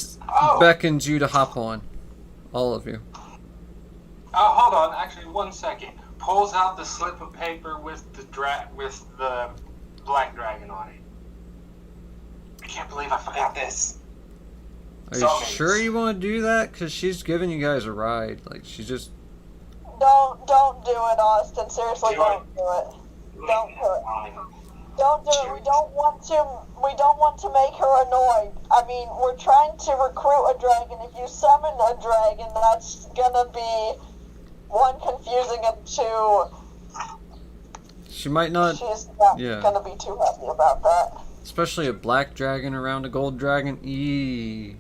beckons you to hop on. All of you. Hold on, actually 1 second. Pulls out the slip of paper with the black dragon on it. I can't believe I forgot this. Are you sure you want to do that? Because she's giving you guys a ride. Like, she just... Don't do it, Austin. Seriously, don't do it. Don't do it. Don't do it. We don't want to make her annoyed. I mean, we're trying to recruit a dragon. If you summon a dragon, that's gonna be one, confusing, and two, She might not. she's not Yeah. gonna be too happy about that. Especially a black dragon around a gold dragon. Eee.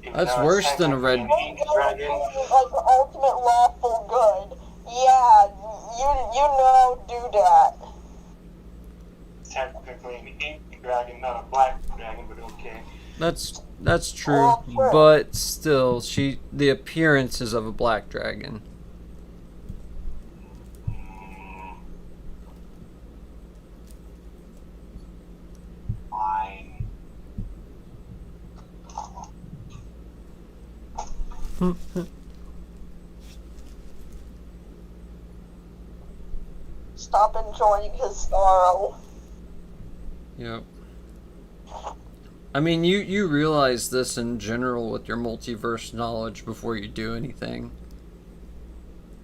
Even That's though worse it's than a red- technically an ink dragon. Like the ultimate lawful good. Yeah, you know, do that. Technically an ink dragon, not a black dragon, but okay. That's true, Well, sure. but still, the appearance is of a black dragon. Fine. Stop enjoying his sorrow. Yep. I mean, you realize this in general with your multiverse knowledge before you do anything.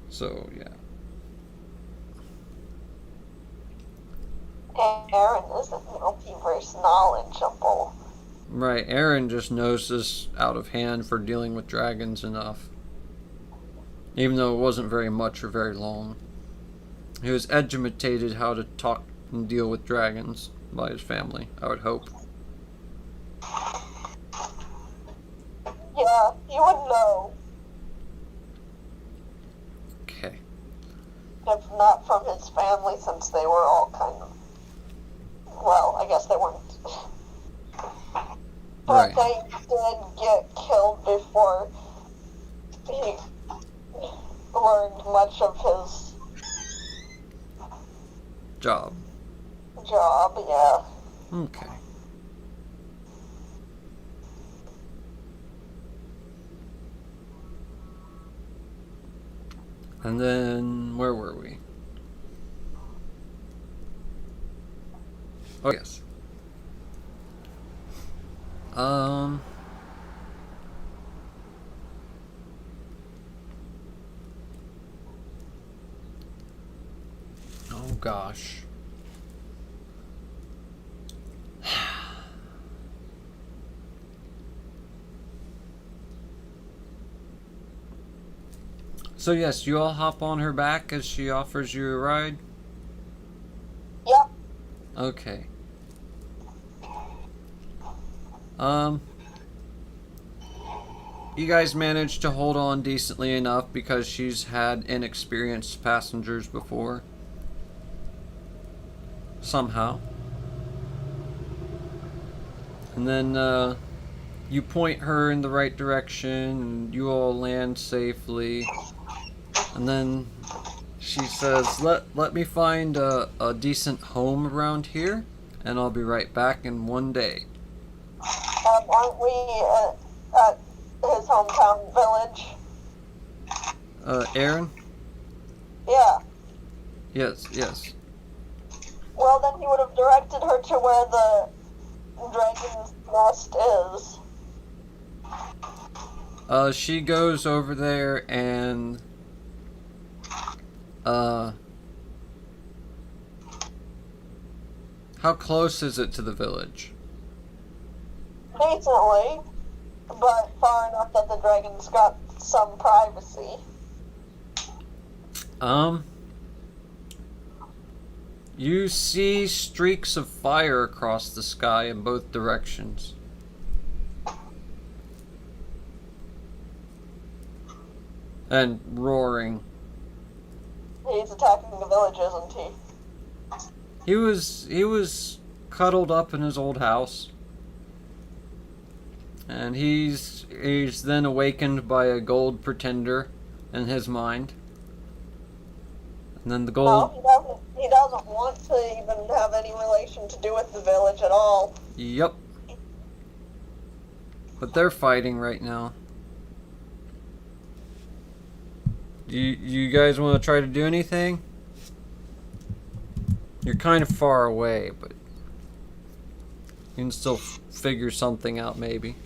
So, yeah. Aaron isn't multiverse knowledgeable. Right, Aaron just knows this out of hand for dealing with dragons enough. Even though it wasn't very much or very long. He was educated how to talk and deal with dragons by his family, I would hope. Yeah, you would know. Okay. If not from his family, since they were all kind of... Well, I guess they weren't... But Right. they did get killed before he learned much of his Job. job, yeah. Okay. And then, where were we? Oh, yes. Oh gosh. So yes, you all hop on her back as she offers you a ride? Yep. Okay. You guys managed to hold on decently enough because she's had inexperienced passengers before. Somehow. And then, you point her in the right direction, and you all land safely. And then she says, let me find a decent home around here, and I'll be right back in one day. Aren't we at his hometown village? Aaron? Yeah. Yes. Well, then he would have directed her to where the dragon's nest is. She goes over there and, how close is it to the village? Decently, but far enough that the dragon's got some privacy. You see streaks of fire across the sky in both directions. And roaring. He's attacking the village, isn't he? He was cuddled up in his old house. And he's then awakened by a gold pretender in his mind. And then the gold... No, he doesn't want to even have any relation to do with the village at all. Yep. But they're fighting right now. You guys want to try to do anything? You're kind of far away, but you can still figure something out, maybe.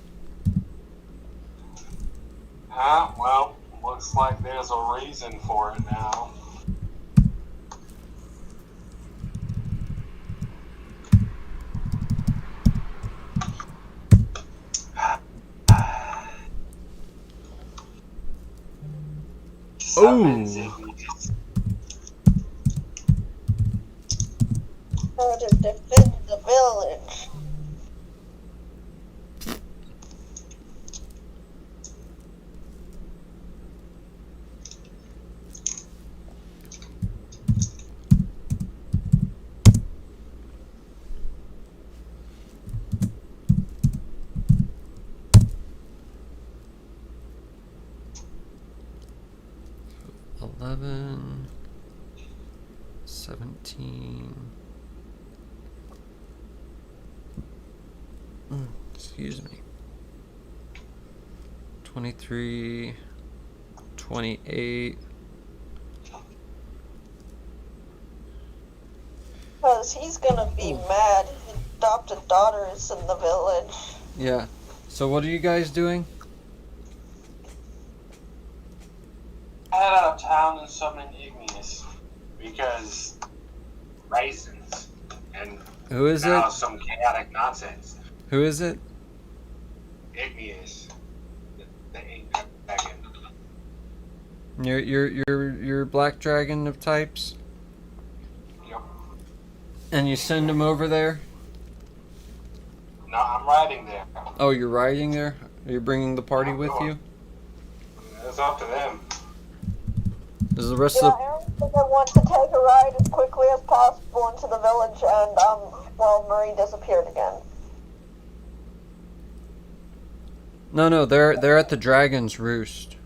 Well, looks like there's a reason for it now. summons Ooh. igneous. How to defend the village. $11, $17. Excuse me. 23, 28. Because he's gonna be mad. His adopted daughter is in the village. Yeah. So what are you guys doing? Head out of town and summon igneous. Because raisins and Who is now it? some chaotic nonsense. Who is it? Igneous. The ink dragon. Your black dragon of types? Yep. And you send him over there? No, I'm riding there. Oh, you're riding there? Are you bringing the party with you? It's up to them. Is the rest Yeah, of the... Aaron said I want to take a ride as quickly as possible into the village, and well, Murray disappeared again. No, they're at the Dragon's Roost.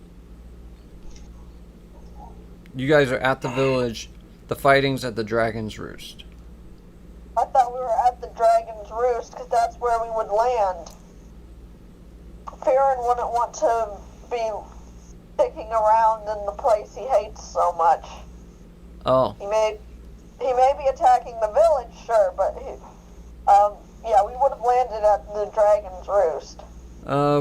You guys are at the village. The fighting's at the Dragon's Roost. I thought we were at the Dragon's Roost because that's where we would land. Farron wouldn't want to be sticking around in the place he hates so much. Oh, He may be attacking the village, sure, but yeah, we would have landed at the Dragon's Roost.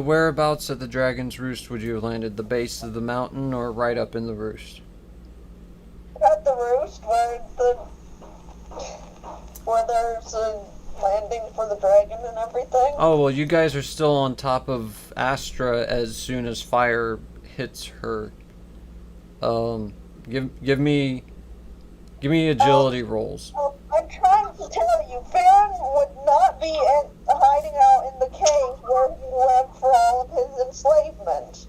whereabouts at the Dragon's Roost would you have landed? The base of the mountain or right up in the roost? At the roost where there's a landing for the dragon and everything. Oh, well, you guys are still on top of Astra as soon as fire hits her. Give me agility rolls. I'm trying to tell you, Farron would not be hiding out in the cave where he lived for all of his enslavement.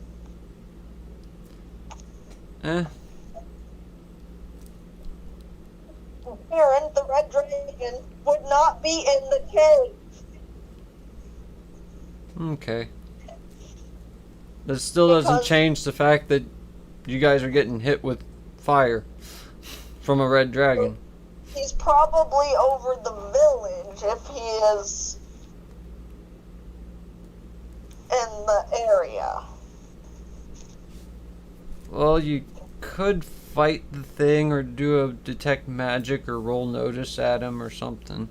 Farron, the red dragon, would not be in the cave. Okay. That still doesn't Because- change the fact that you guys are getting hit with fire from a red dragon. He's probably over the village if he is in the area. Well, you could fight the thing or do a detect magic or roll notice at him or something.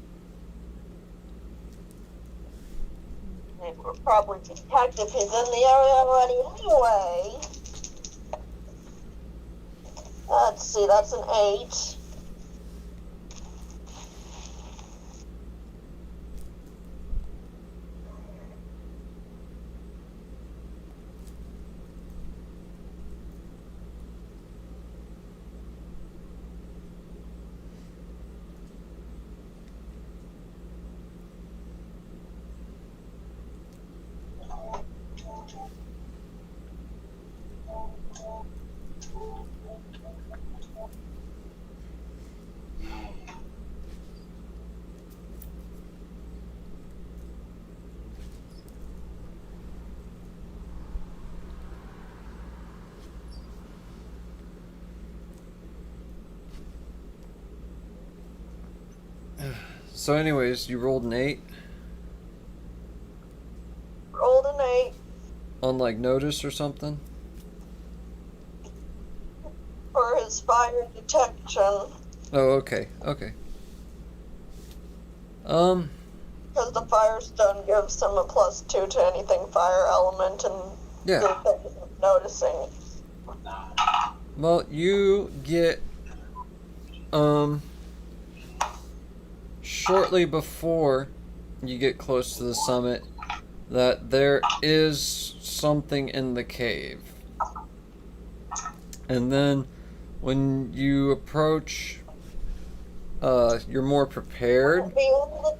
It would probably detect if he's in the area already anyway. Let's see, that's an 8. So anyways, you rolled an 8 Rolled an 8 on like notice or something? for his fire detection. Oh, okay. Because the Firestone gives him a +2 to anything fire element and Yeah. the thing of noticing. Well, you get shortly before you get close to the summit that there is something in the cave. And then when you approach, you're more prepared,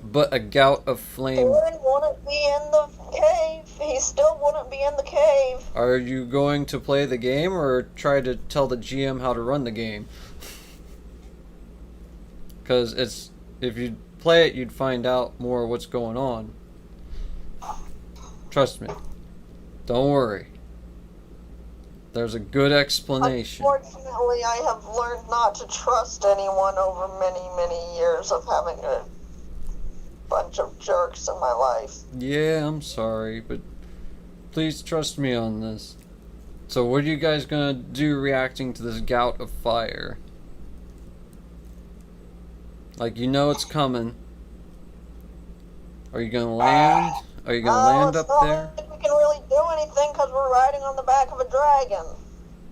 but a gout of flame. Aaron wouldn't be in the cave. He still wouldn't be in the cave. Are you going to play the game or try to tell the GM how to run the game? Because if you play it, you'd find out more what's going on. Trust me. Don't worry. There's a good explanation. Unfortunately, I have learned not to trust anyone over many, many years of having a bunch of jerks in my life. Yeah, I'm sorry, but please trust me on this. So what are you guys gonna do reacting to this gout of fire? Like, you know it's coming. Are you gonna land? Are you gonna land up there? It's not like we can really do anything because we're riding on the back of a dragon.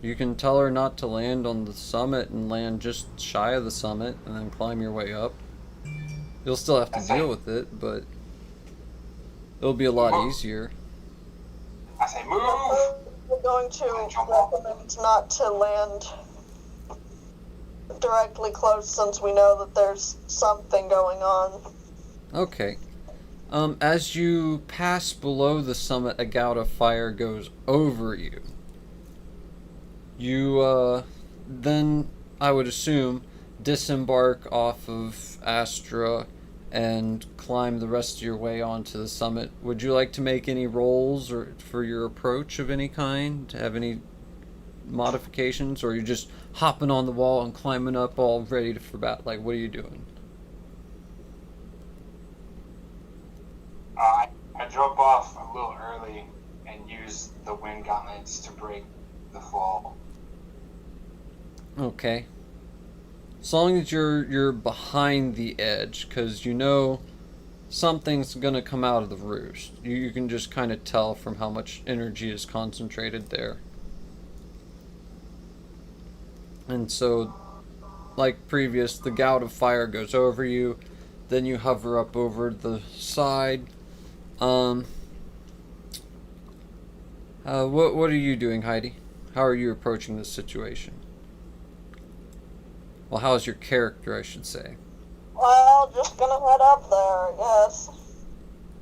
You can tell her not to land on the summit and land just shy of the summit and then climb your way up. You'll still have to deal with it, but it'll be a lot easier. I say move! We're going to recommend not to land directly close since we know that there's something going on. Okay. As you pass below the summit, a gout of fire goes over you. You, then, I would assume, disembark off of Astra and climb the rest of your way onto the summit. Would you like to make any rolls or for your approach of any kind? To have any modifications? Or are you just hopping on the wall and climbing up all ready for battle? Like, what are you doing? I drop off a little early and use the wind gauntlets to break the fall. Okay. As long as you're behind the edge, because you know something's gonna come out of the roost. You can just kind of tell from how much energy is concentrated there. And so, like previous, the gout of fire goes over you, then you hover up over the side. What are you doing, Heidi? How are you approaching this situation? Well, how is your character, I should say? Well, just gonna head up there, I guess.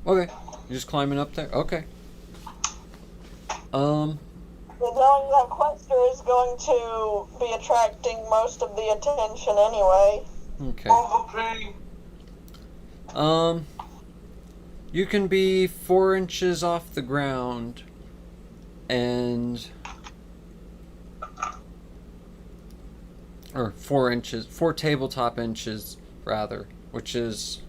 Okay, you're just climbing up there? Okay. Knowing that Quester is going to be attracting most of the attention anyway. Okay. You can be 4 inches off the ground and... or 4 inches, 4 tabletop inches, rather, which is...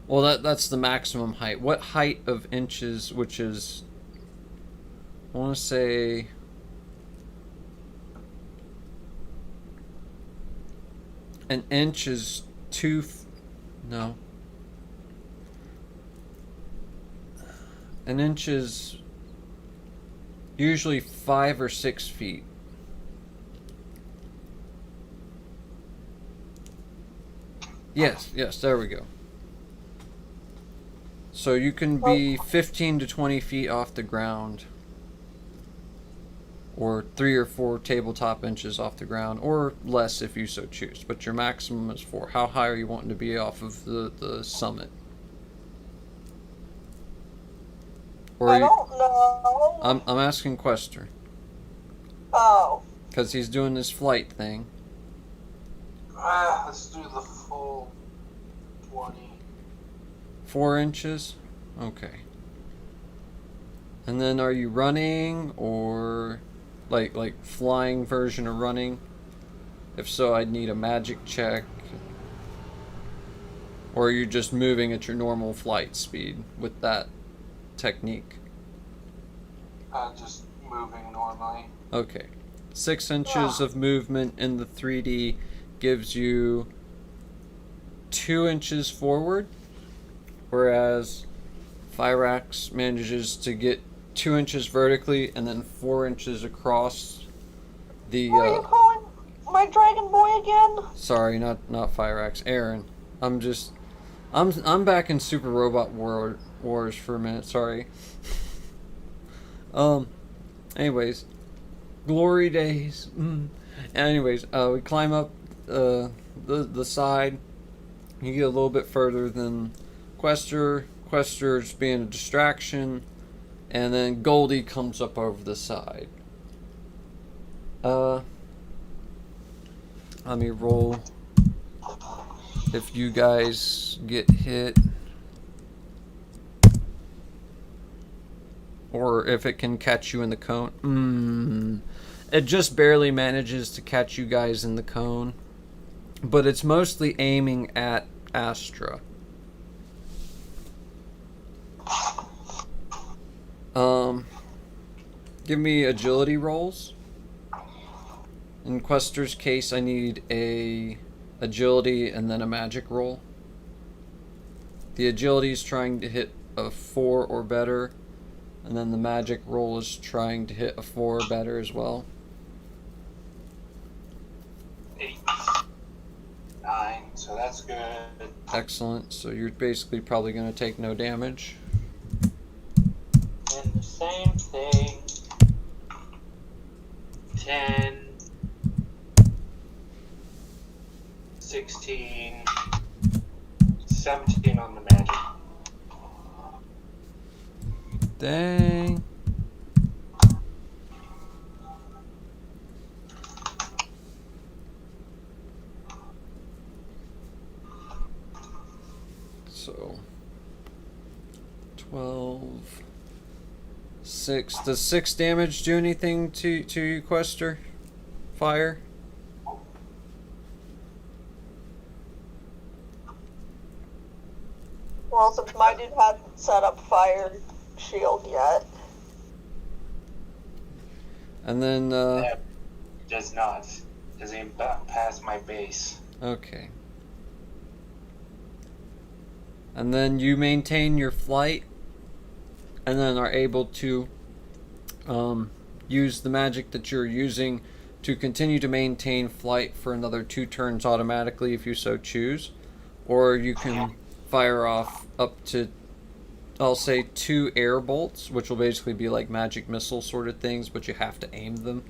well, that's the maximum height. What height of inches, which is... I want to say... an inch is no. An inch is usually 5 or 6 feet. Yes, there we go. So you can be 15 to 20 feet off the ground, or 3 or 4 tabletop inches off the ground, or less if you so choose. But your maximum is 4. How high are you wanting to be off of the summit? Or I don't know. I'm asking Quester. Oh. Because he's doing this flight thing. Let's do the full 20. 4 inches? Okay. And then are you running, or like flying version of running? If so, I'd need a magic check. Or are you just moving at your normal flight speed with that technique? Just moving normally. Okay. 6 inches of movement in the 3D gives you 2 inches forward, whereas Fyrax manages to get 2 inches vertically and then 4 inches across the... What are you calling my dragon boy again? Sorry, not Fyrax, Aaron. I'm back in Super Robot Wars for a minute, sorry. Anyways, Glory days. Anyways, we climb up the side. You get a little bit further than Quester. Quester's being a distraction. And then Goldie comes up over the side. Let me roll if you guys get hit. Or if it can catch you in the cone. It just barely manages to catch you guys in the cone. But it's mostly aiming at Astra. Give me agility rolls. In Quester's case, I need a agility and then a magic roll. The agility is trying to hit a 4 or better, and then the magic roll is trying to hit a 4 or better as well. 8, 9, so that's good. Excellent. So you're basically probably going to take no damage. And the same thing. 10, 16, 17 on the magic. Dang. So 12, 6. Does 6 damage do anything to you, Quester? Fire? Well, since my dude hasn't set up fire shield yet. And then That does not. Does aim past my base. okay. And then you maintain your flight, and then are able to use the magic that you're using to continue to maintain flight for another 2 turns automatically if you so choose. Or you can fire off up to, I'll say, 2 air bolts, which will basically be like magic missile sort of things, but you have to aim them.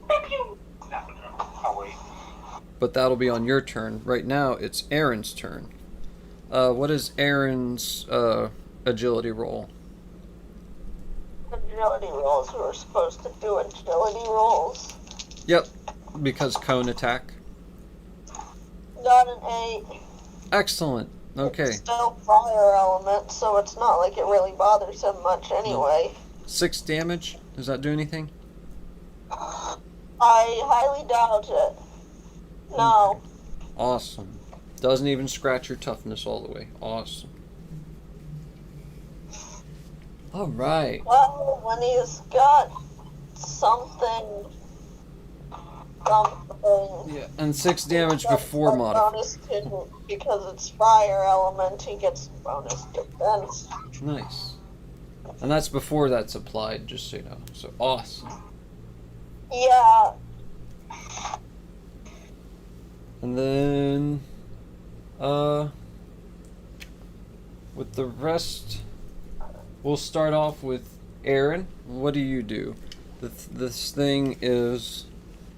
No, I'll wait. But that'll be on your turn. Right now, it's Aaron's turn. What is Aaron's agility roll? Agility rolls. We were supposed to do agility rolls. Yep, because cone attack. Got an 8. Excellent. Okay. It's still fire element, so it's not like it really bothers him much anyway. 6 damage. Does that do anything? I highly doubt it. No. Awesome. Doesn't even scratch your toughness all the way. Awesome. Alright. Well, when he's got something. Yeah, and 6 damage before modifier. Because it's fire element, he gets bonus defense. Nice. And that's before that's applied, just so you know. So awesome. Yeah. And then with the rest, we'll start off with Aaron. What do you do? This thing is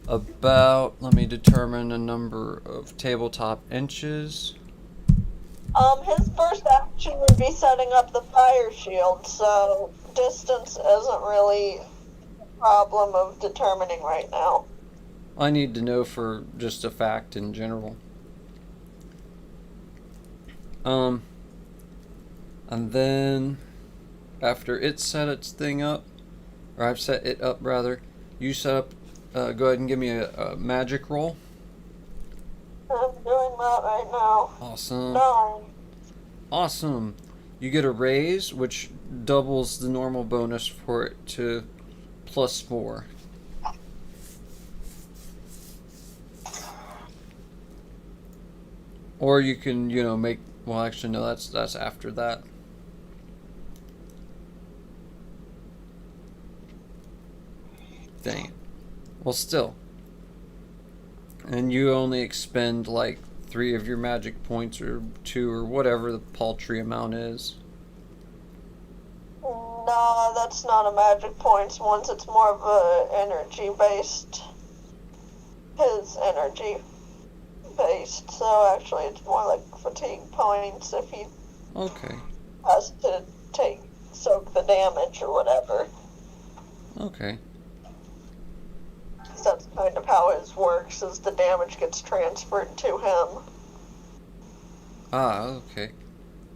about, let me determine a number of tabletop inches. His first action would be setting up the fire shield, so distance isn't really a problem of determining right now. I need to know for just a fact in general. And then after it's set its thing up, or I've set it up rather, you set up, go ahead and give me a magic roll. I'm doing that right now. Awesome. 9. Awesome. You get a raise, which doubles the normal bonus for it to +4. Or you can, make, well, actually, no, that's after that. Dang it. Well, still. And you only expend, like, 3 of your magic points, or 2, or whatever the paltry amount is. 9 No, that's not a magic points. Once it's more of a energy based. His energy based. So actually, it's more like fatigue points if he Okay. has to soak the damage or whatever. Okay. So that's kind of how his works. Is the damage gets transferred to him. Ah, okay.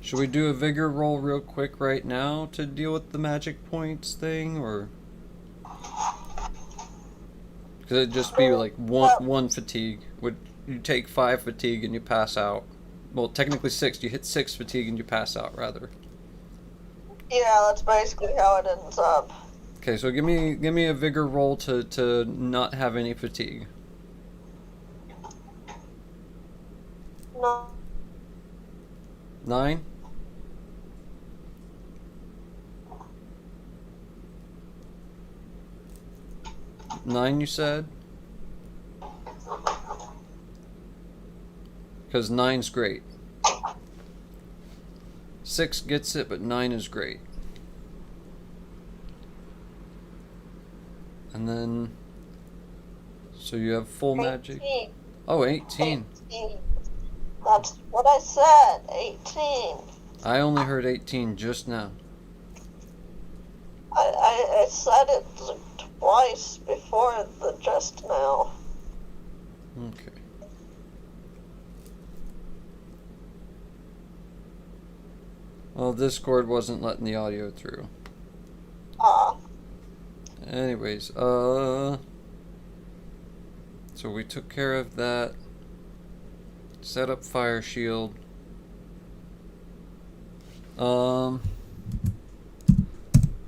Should we do a vigor roll real quick right now to deal with the magic points thing, or? Could it just be like one fatigue? Would you take 5 fatigue and you pass out? Well, technically 6. You hit 6 fatigue and you pass out, rather. Yeah, that's basically how it ends up. Okay, so give me a vigor roll to not have any fatigue. No. 9? Nine, you said? Because 9's great. 6 gets it, but 9 is great. And then, so you have full 18. magic. Oh, 18. 18. That's what I said. 18. I only heard 18 just now. I said it twice before the just now. Okay. Well, Discord wasn't letting the audio through. Anyways, so we took care of that. Set up fire shield.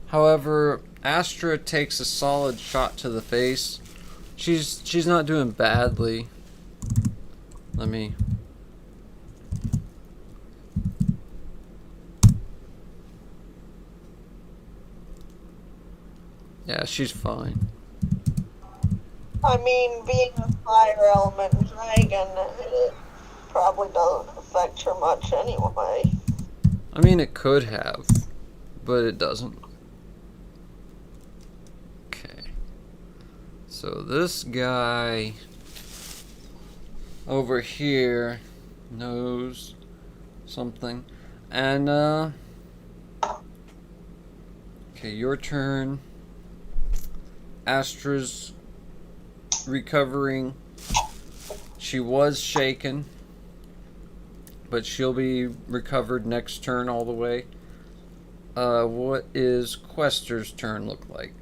However, Astra takes a solid shot to the face. She's not doing badly. Let me. Yeah, she's fine. I mean, being a fire element dragon, it probably doesn't affect her much anyway. I mean, it could have, but it doesn't. Okay. So this guy over here knows something. And, okay, your turn. Astra's recovering. She was shaken, but she'll be recovered next turn all the way. What is Quester's turn look like?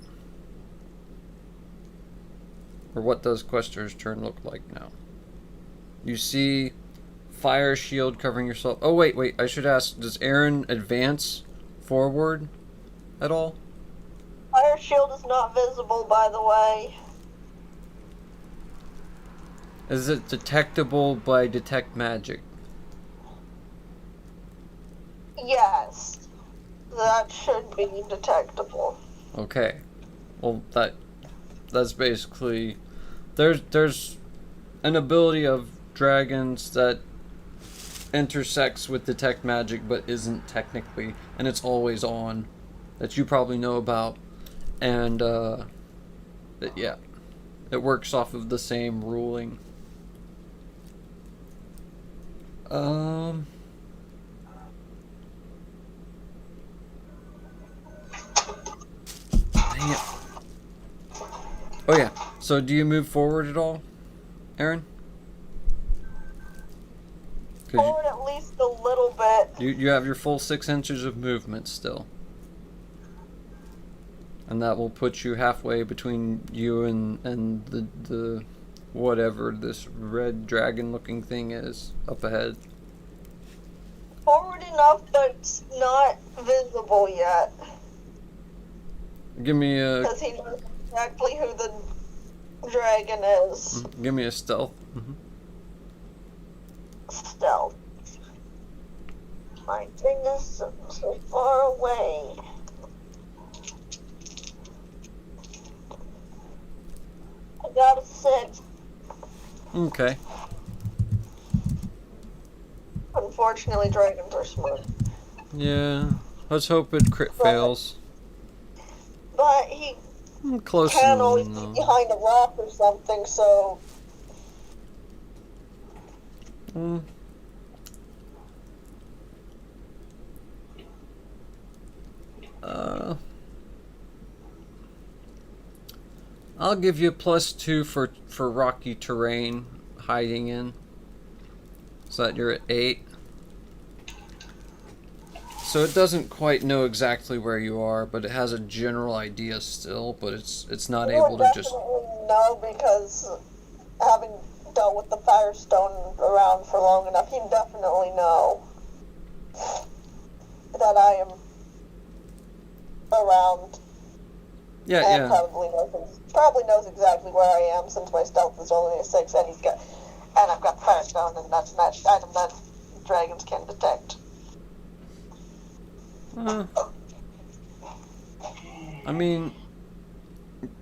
Or what does Quester's turn look like now? You see fire shield covering yourself. Oh, wait, I should ask, does Aaron advance forward at all? Fire shield is not visible, by the way. Is it detectable by detect magic? Yes. That should be detectable. Okay. Well, that's basically there's an ability of dragons that intersects with detect magic but isn't technically, and it's always on, that you probably know about, and yeah, it works off of the same ruling. Dang it. Oh yeah, so do you move forward at all, Aaron? Forward at least a little bit. You have your full 6 inches of movement still. And that will put you halfway between you and the whatever this red dragon looking thing is up ahead. Forward enough, but it's not visible yet. Give me a... Because he knows exactly who the dragon is. Give me a stealth. Stealth. My thing is so far away. I got a 6. Okay. Unfortunately, dragons are smart. Yeah. Let's hope it crit fails. But he Close can always be enough. behind a rock or something, so... Mm. I'll give you +2 for rocky terrain hiding in. So that you're at 8. So it doesn't quite know exactly where you are, but it has a general idea still, but it's not You able would to just... definitely know, because having dealt with the Firestone around for long enough, he'd definitely know that I am around. Yeah, And yeah. probably knows exactly where I am, since my stealth is only a 6, and I've got the Firestone, and that's a magic item that dragons can detect. I mean,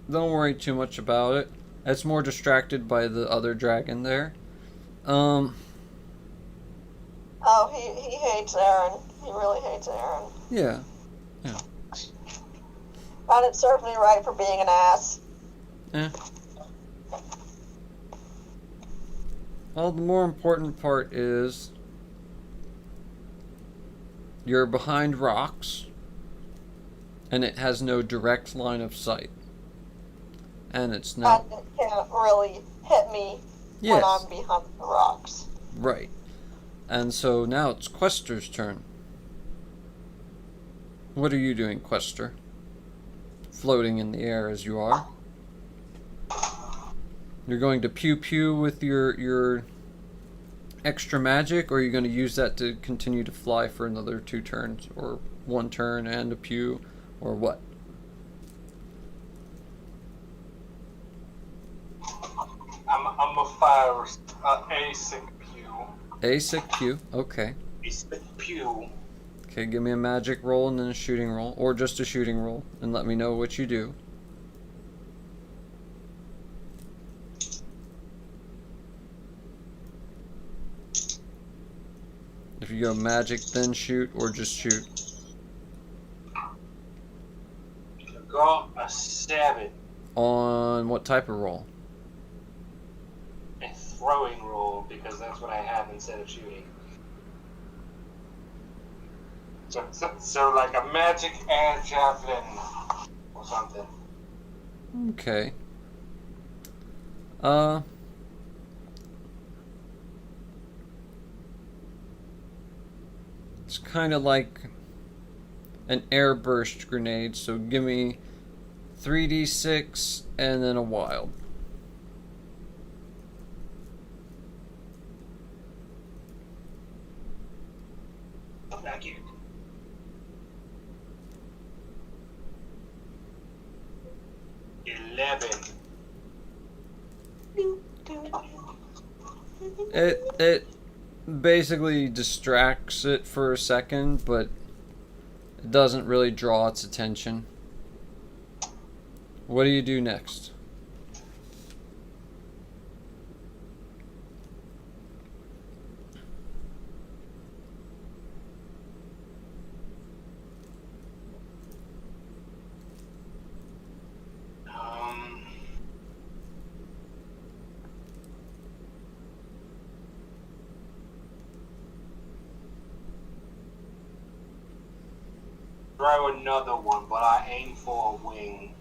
don't worry too much about it. It's more distracted by the other dragon there. Oh, he hates Aaron. He really hates Aaron. Yeah. And it served me right for being an ass. Well, the more important part is you're behind rocks, and it has no direct line of sight. And it's not... And it can't really hit me when I'm behind the rocks. Right. And so now it's Quester's turn. What are you doing, Quester? Floating in the air as you are. You're going to pew-pew with your extra magic, or are you going to use that to continue to fly for another 2 turns, or 1 turn and a pew, or what? I'm a fire ASIC pew. ASIC pew, okay. ASIC pew. Okay, give me a magic roll and then a shooting roll, or just a shooting roll, and let me know what you do. If you go magic, then shoot, or just shoot. Got a 7. On what type of roll? A throwing roll, because that's what I have instead of shooting. So like a magic air javelin or something. Okay. It's kind of like an air burst grenade, so give me 3d6 and then a wild. Back here. It basically distracts it for a second, but it doesn't really draw its attention. What do you do next? Throw another one, but I aim for a wing.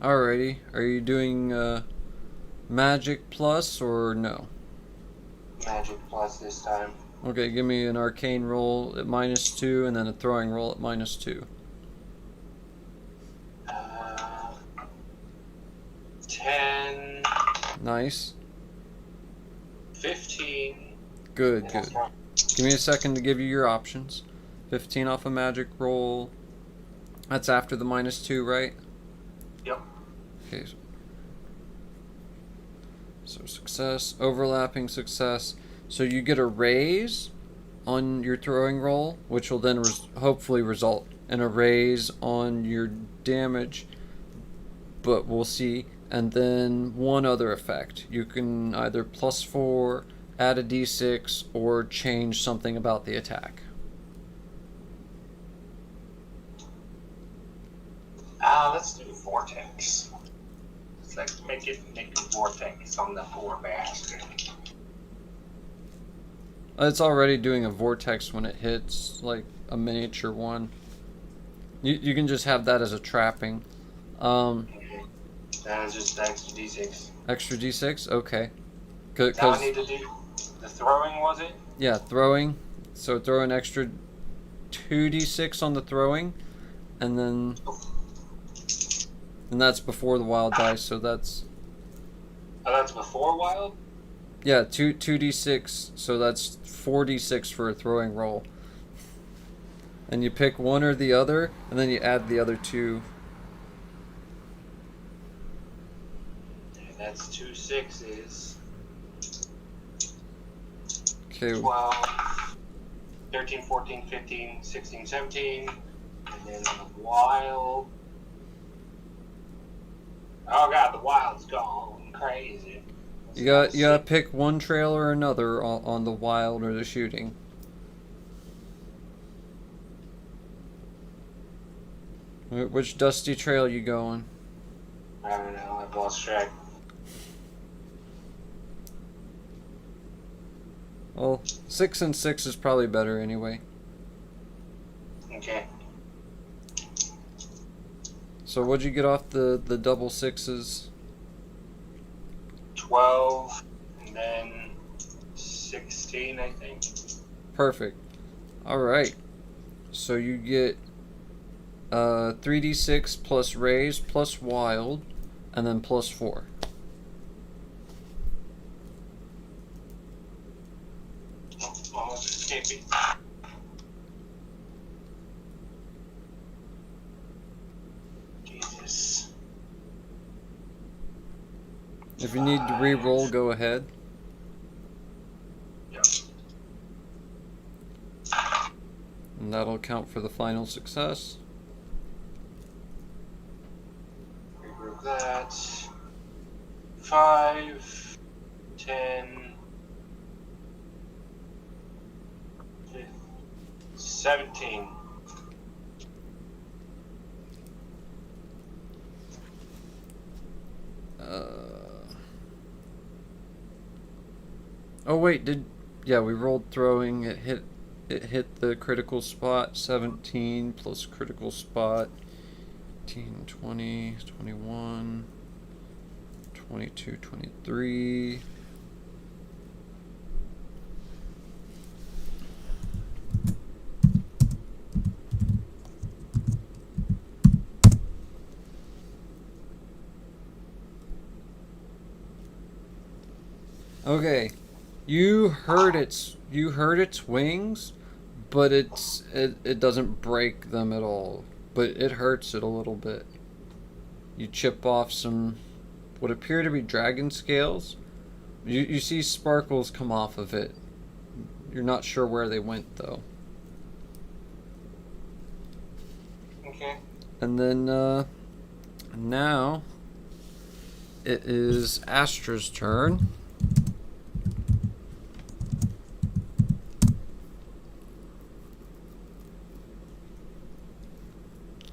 Alrighty. Are you doing magic plus or no? Magic plus this time. Okay, give me an arcane roll at -2 and then a throwing roll at -2. 10. Nice. 15. Good, good. Give me a second to give you your options. 15 off a magic roll. That's after the -2, right? Yep. Okay. So success, overlapping success. So you get a raise on your throwing roll, which will then hopefully result in a raise on your damage. But we'll see. And then one other effect. You can either +4 add a d6, or change something about the attack. Let's do vortex. Let's make it vortex on the poor bastard. It's already doing a vortex when it hits, like a miniature one. You can just have that as a trapping. That is just the extra d6. Extra d6? Okay. Now I need to do the throwing, was it? Yeah, throwing. So throw an extra 2d6 on the throwing, and then... And that's before the wild dice, so that's... Oh, that's before wild? Yeah, 2d6, so that's 4d6 for a throwing roll. And you pick one or the other, and then you add the other two. That's 2 6s. Okay. 12, 13, 14, 15, 16, 17. And then the wild. Oh god, the wild's gone crazy. You gotta pick one trail or another on the wild or the shooting. Which dusty trail you going? I don't know, I've lost track. Well, 6 and 6 is probably better anyway. Okay. So what'd you get off the double 6s? 12, and then 16, I think. Perfect. Alright. So you get 3d6 plus raise plus wild, and then plus 4. Almost escaped me. Jesus. If you need to re-roll, go ahead. Yep. And that'll count for the final success. Regroup that. 5, 10, 17. Oh wait, yeah, we rolled throwing. It hit the critical spot. 17 plus critical spot. 18, 20, 21, 22, 23. Okay, you heard its wings, but it doesn't break them at all. But it hurts it a little bit. You chip off some what appear to be dragon scales. You see sparkles come off of it. You're not sure where they went though. Okay. And then now it is Astra's turn.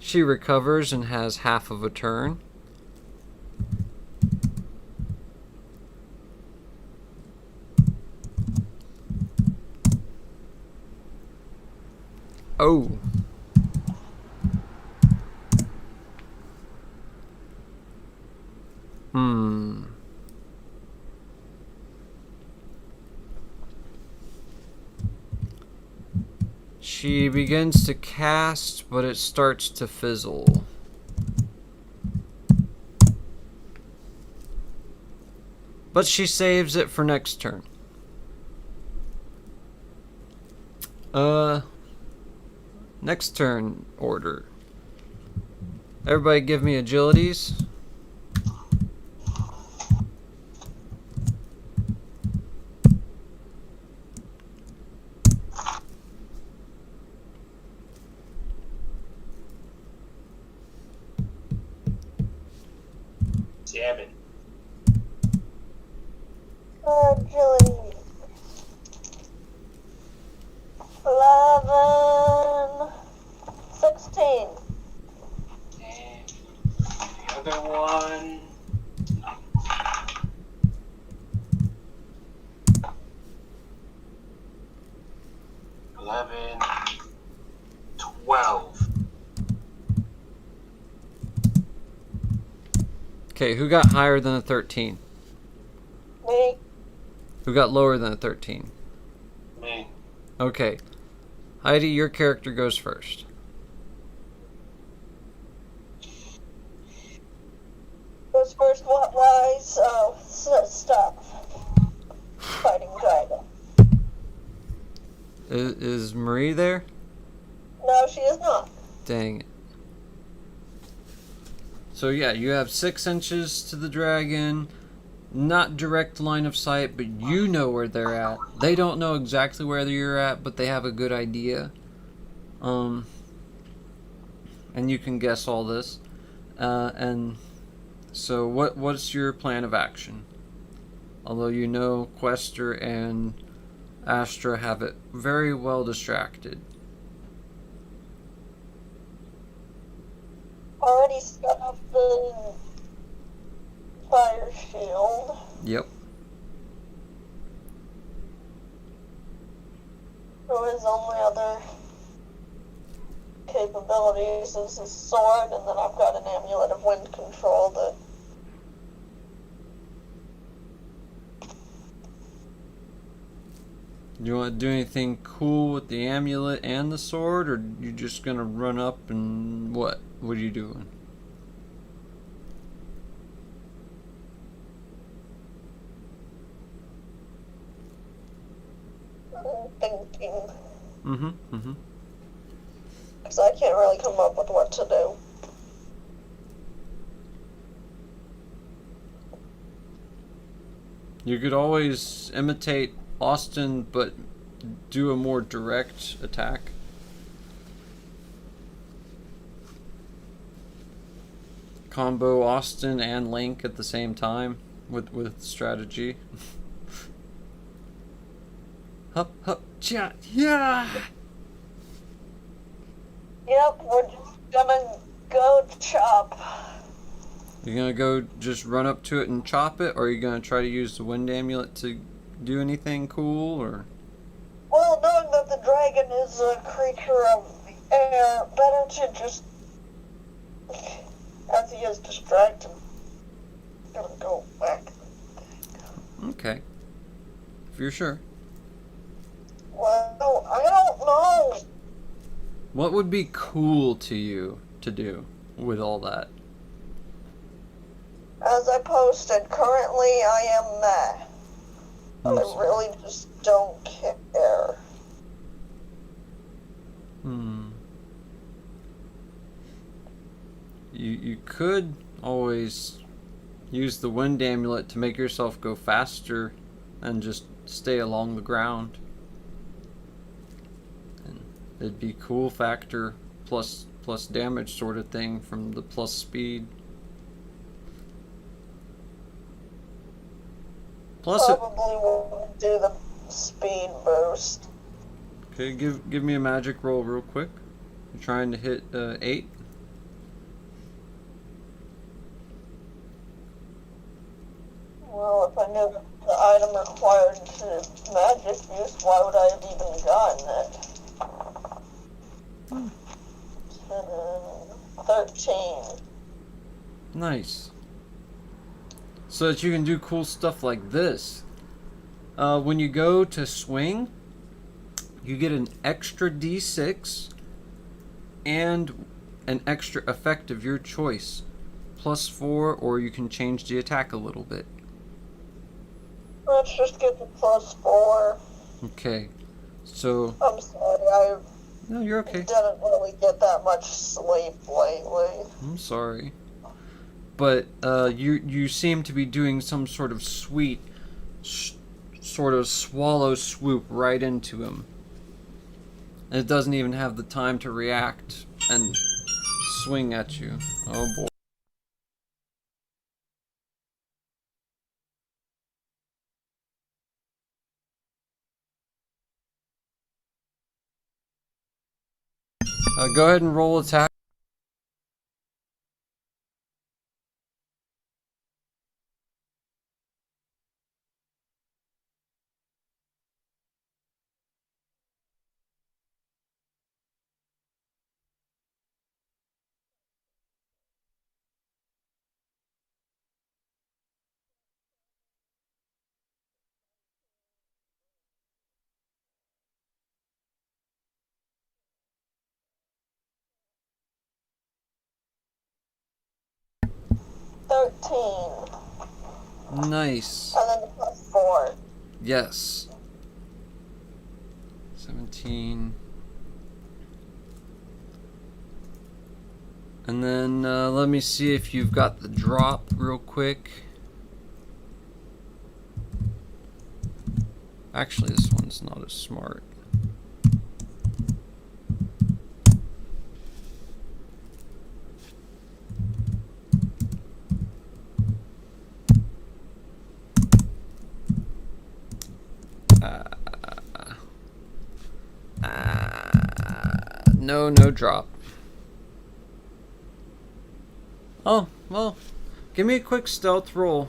She recovers and has half of a turn. Oh. She begins to cast, but it starts to fizzle. But she saves it for next turn. Next turn order. Everybody give me agilities. Seven. Agility. Okay, who got higher than a 13? Me. Who got lower than a 13? Me. Okay. Heidi, your character goes first. Goes first, what wise stuff. Fighting dragon. Is Marie there? No, she is not. Dang it. So yeah, you have 6 inches to the dragon. Not direct line of sight, but you know where they're at. They don't know exactly where you're at, but they have a good idea. And you can guess all this. And so what's your plan of action? Although you know Quester and Astra have it very well distracted. Already set up the fire shield. Yep. So his only other capabilities is his sword, and then I've got an amulet of wind control that Do you want to do anything cool with the amulet and the sword, or you just gonna run up and what? What are you doing? I'm thinking, Mm-hmm. because I can't really come up with what to do. You could always imitate Austin, but do a more direct attack. Combo Austin and Link at the same time with strategy. Hup hup chat yeah. Yep, we're just gonna go chop. You're gonna go just run up to it and chop it, or are you gonna try to use the wind amulet to do anything cool, or? Well, knowing that the dragon is a creature of the air, better to just, as he is distracted, gonna go back. Okay. If you're sure. Well, I don't know. What would be cool to you to do with all that? As I posted, currently I am meh. I'm I sorry. really just don't care. You could always use the wind amulet to make yourself go faster and just stay along the ground. And it'd be cool factor plus damage sort of thing from the plus speed. Plus it. Probably won't do the speed boost. Okay, give me a magic roll real quick. You're trying to hit 8. Well, if I knew the item required to magic use, why would I have even gotten it? 13. Nice. So that you can do cool stuff like this. When you go to swing, you get an extra d6 and an extra effect of your choice. +4, or you can change the attack a little bit. Let's just get the +4. Okay. So, I'm sorry, no, you're I okay. didn't really get that much sleep lately. I'm sorry. But you seem to be doing some sort of sweet sort of swallow swoop right into him. And it doesn't even have the time to react and swing at you. Oh boy. Go ahead and roll attack. 13. Nice. And then the +4. Yes. 17. And then let me see if you've got the drop real quick. Actually, this one's not as smart. No drop. Oh, well, give me a quick stealth roll.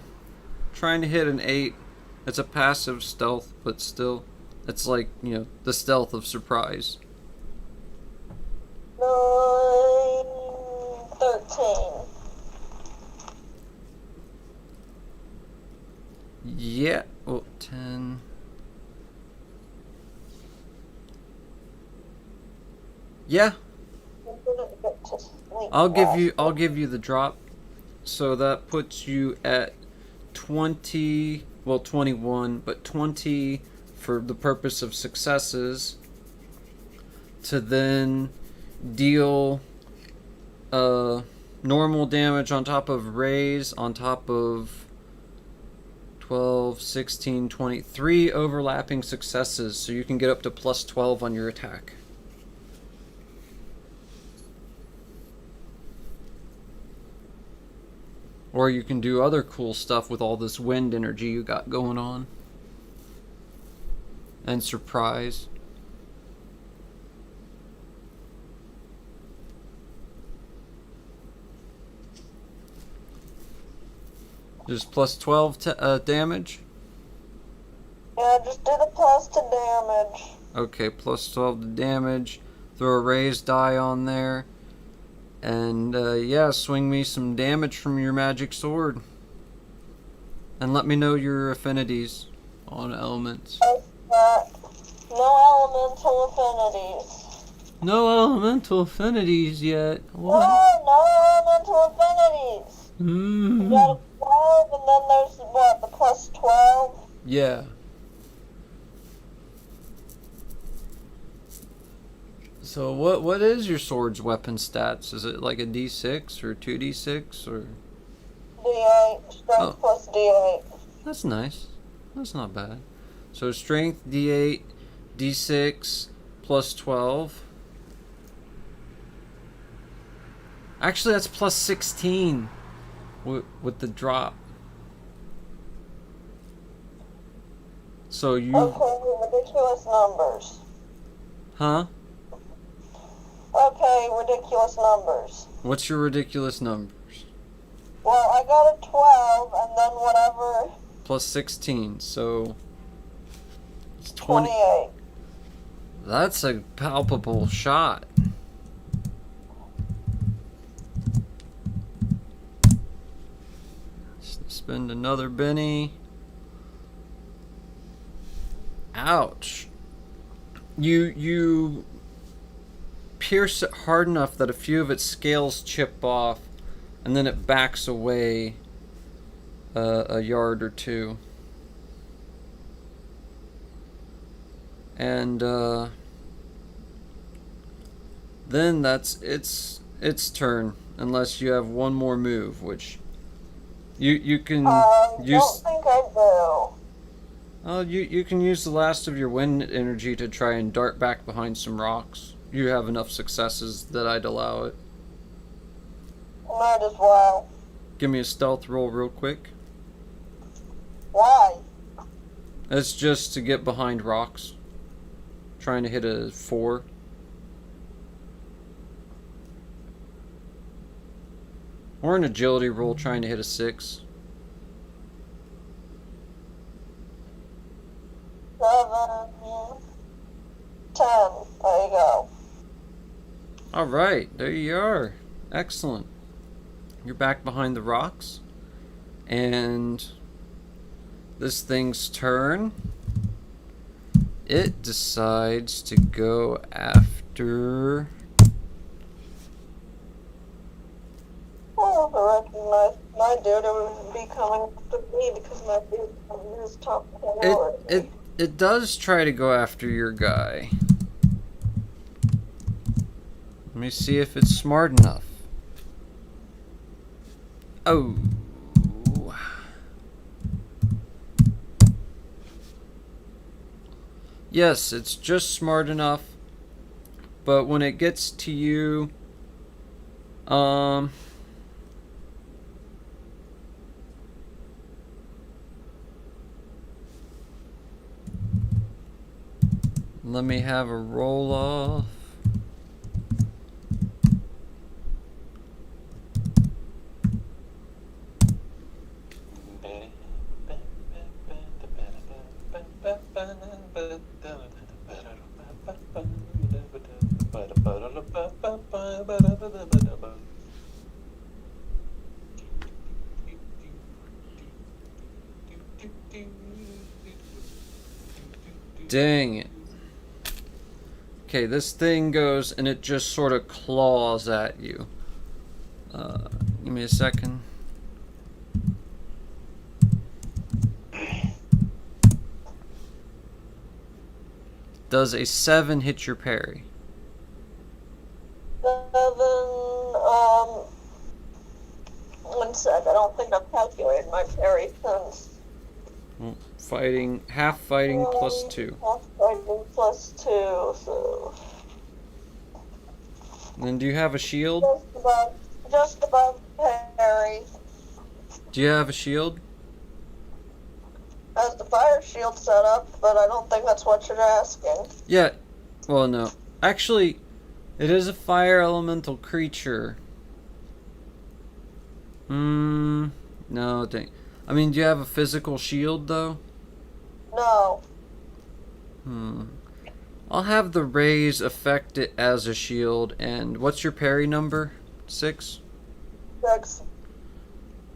Trying to hit an 8. It's a passive stealth, but still, it's like, you know, the stealth of surprise. 9, 13. Yeah, well, 10. Yeah, I'll give you the drop. So that puts you at 20, well 21, but 20 for the purpose of successes to then deal normal damage on top of raise on top of 12, 16, 23 overlapping successes, so you can get up to +12 on your attack. Or you can do other cool stuff with all this wind energy you got going on. And surprise. Just +12 damage? Yeah, just do the plus to damage. Okay, +12 to damage. Throw a raised die on there. And yeah, swing me some damage from your magic sword. And let me know your affinities on elements. No elemental affinities. No elemental affinities yet. What? No elemental affinities. You got a 12, and then there's what, the +12? Yeah. So what is your sword's weapon stats? Is it like a D6 or 2D6 or? D8, strength plus D8. That's nice. That's not bad. So strength D8, D6 +12. Actually, that's +16 with the drop. So you. Okay, ridiculous numbers. Huh? Okay, ridiculous numbers. What's your ridiculous numbers? Well, I got a 12, and then whatever. +16, so it's 20. 28. That's a palpable shot. Spend another Benny. Ouch. You pierce it hard enough that a few of its scales chip off, and then it backs away a yard or two. And then that's its turn, unless you have one more move, which you can use. Don't think I do. Oh, you can use the last of your wind energy to try and dart back behind some rocks. You have enough successes that I'd allow it. Might as well. Give me a stealth roll real quick. Why? It's just to get behind rocks. Trying to hit a 4. Or an agility roll trying to hit a 6. 7, 10. There you go. Alright, there you are. Excellent. You're back behind the rocks. And this thing's turn. It decides to go after... Oh. if I recognized my dude, it would be coming after me because my dude is top priority. It does try to go after your guy. Let me see if it's smart enough. Oh. Yes, it's just smart enough. But when it gets to you, let me have a roll off. Dang it. Okay, this thing goes and it just sort of claws at you. Give me a second. Does a 7 hit your parry? 7, 1 sec, I don't think I've calculated my parry since. Well, fighting, half fighting plus 2. Half fighting plus 2, so... And then do you have a shield? Just above parry. Do you have a shield? Has the fire shield set up, but I don't think that's what you're asking. Yeah. Well, no. Actually, it is a fire elemental creature. No, dang. I mean, do you have a physical shield, though? No. I'll have the rays affect it as a shield. And what's your parry number? 6? 6.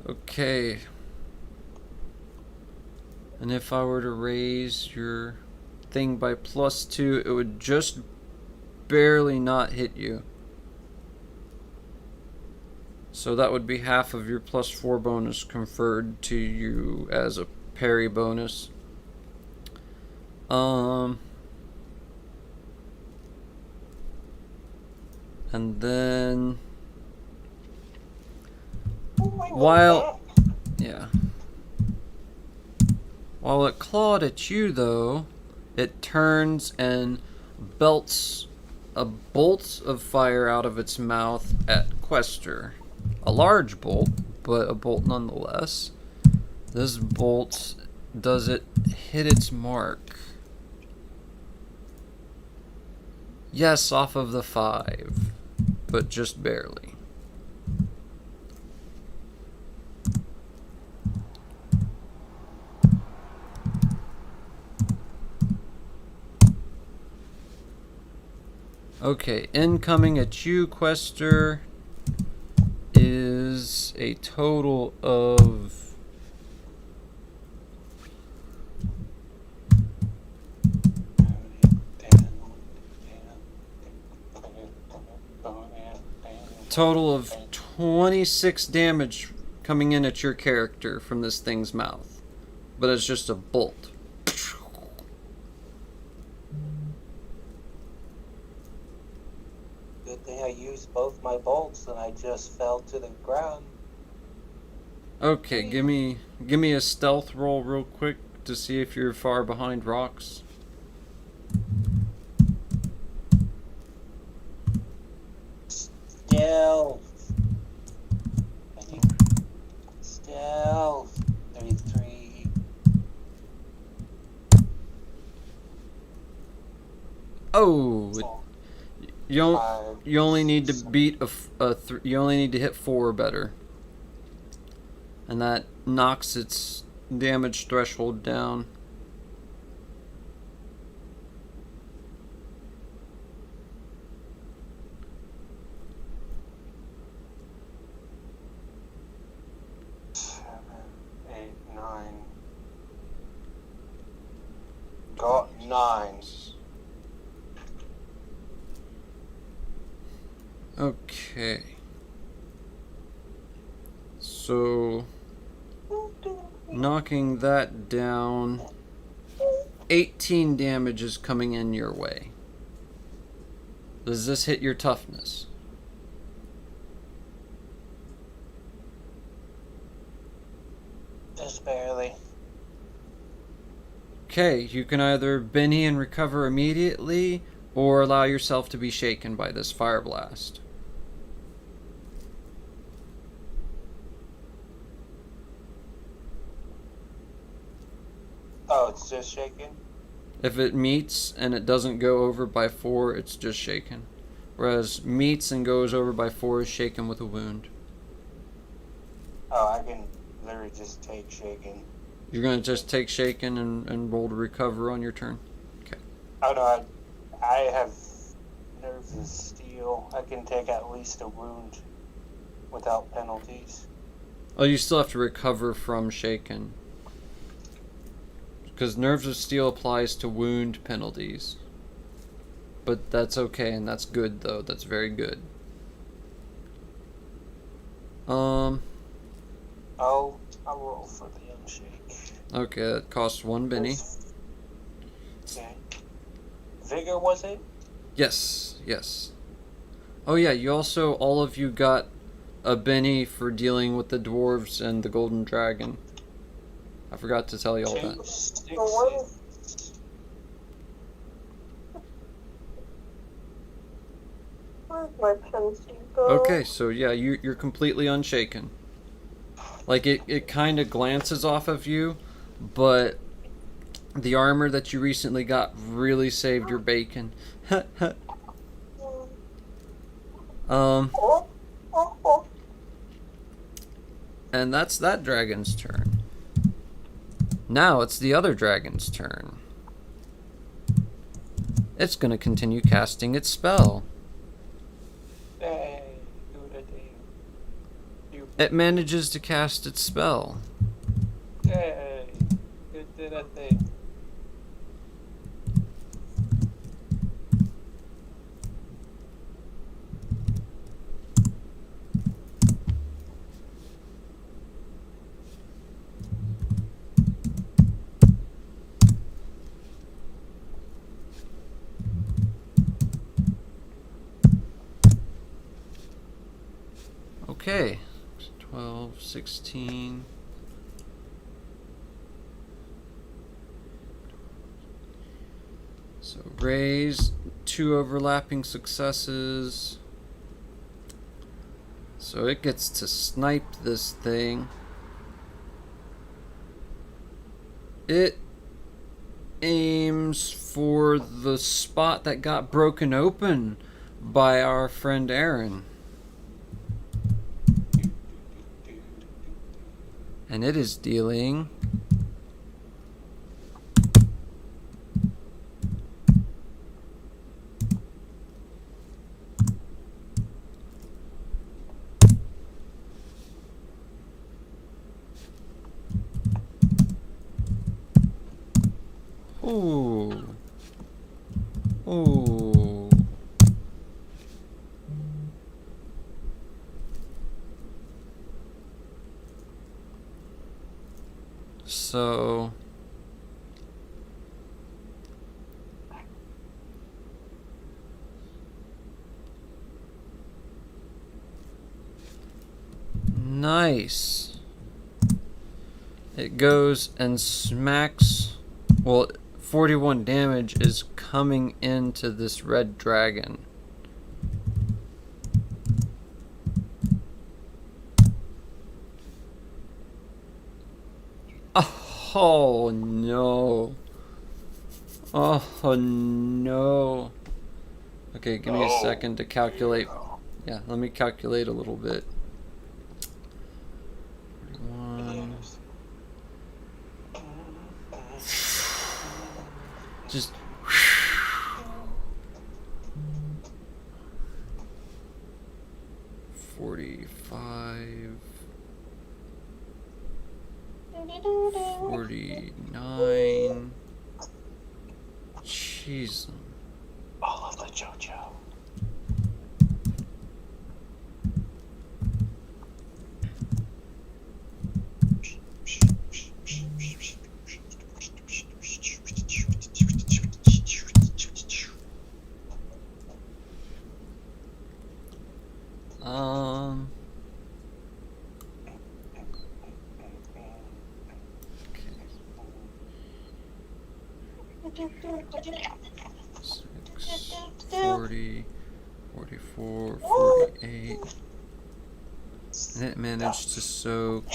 Okay. And if I were to raise your thing by plus 2, it would just barely not hit you. So that would be half of your plus 4 bonus conferred to you as a parry bonus. And then while it clawed at you, though, it turns and belts a bolt of fire out of its mouth at Quester. A large bolt, but a bolt nonetheless. This bolt, does it hit its mark? Yes, off of the 5, but just barely. Okay, incoming at you, Quester, is a total of... total of 26 damage coming in at your character from this thing's mouth. But it's just a bolt. Good thing I used both my bolts and I just fell to the ground. Okay, give me a stealth roll real quick to see if you're far behind rocks. Stealth. 33. Oh, you only need to beat you only need to hit 4 or better, and that knocks its damage threshold down. Got 9. Okay. So, knocking that down, 18 damage is coming in your way. Does this hit your toughness? Just barely. Okay, you can either Benny and recover immediately, or allow yourself to be shaken by this fire blast. Oh, it's just shaking? If it meets and it doesn't go over by 4, it's just shaken. Whereas meets and goes over by 4 is shaken with a wound. Oh, I can literally just take shaking. You're going to just take shaken and roll to recover on your turn? Okay. Oh no, I have nerves of steel. I can take at least a wound without penalties. Oh, you still have to recover from shaken. Because Nerves of Steel applies to wound penalties. But that's okay, and that's good, though. That's very good. I'll roll for the unshake. Okay, that costs 1 Benny. Okay. Vigor, was it? Yes, yes. Oh yeah, you also, all of you got a Benny for dealing with the dwarves and the golden dragon. I forgot to tell you all that. 2 6. Where's my pencil go? Okay, so yeah, you're completely unshaken. Like, it kind of glances off of you, but the armor that you recently got really saved your bacon. And that's that dragon's turn. Now it's the other dragon's turn. It's gonna continue casting its spell. Hey, do the thing. It manages to cast its spell. Hey, it did a thing. Okay. 12, 16. So raise, 2 overlapping successes. So it gets to snipe this thing. It aims for the spot that got broken open by our friend Aaron. And it is dealing Ooh. Ooh. So nice. It goes and smacks. Well, 41 damage is coming into this red dragon. Oh no. Oh no. Okay, give me a second to calculate. Yeah, let me calculate a little bit. 41. Just 45, 49. Jeez. All of the JoJo. 6, 40, 44, 48. And it managed to soak.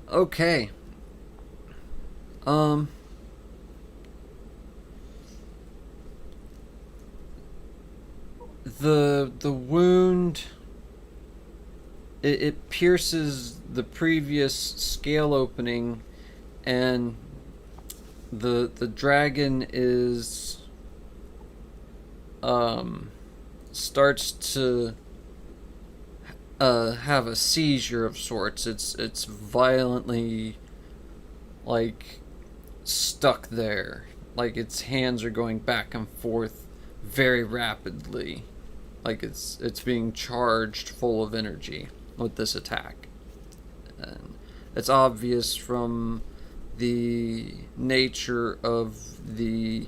Okay. The wound, it pierces the previous scale opening, and the dragon is starts to have a seizure of sorts. It's violently like stuck there. Like its hands are going back and forth very rapidly. Like it's being charged full of energy with this attack. And it's obvious from the nature of the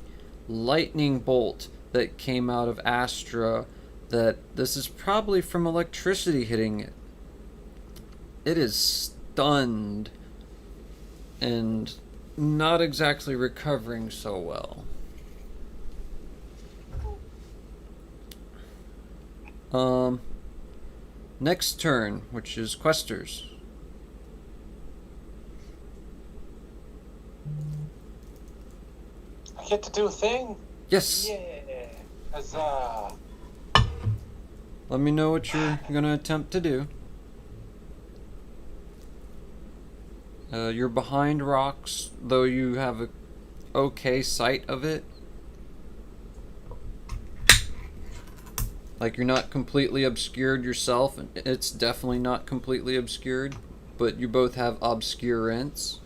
lightning bolt that came out of Astra that this is probably from electricity hitting it. It is stunned and not exactly recovering so well. Next turn, which is Questers. I get to do a thing? Yes. Yeah. Huzzah. Let me know what you're gonna attempt to do. You're behind rocks, though you have a okay sight of it. Like you're not completely obscured yourself, and it's definitely not completely obscured, but you both have obscurance.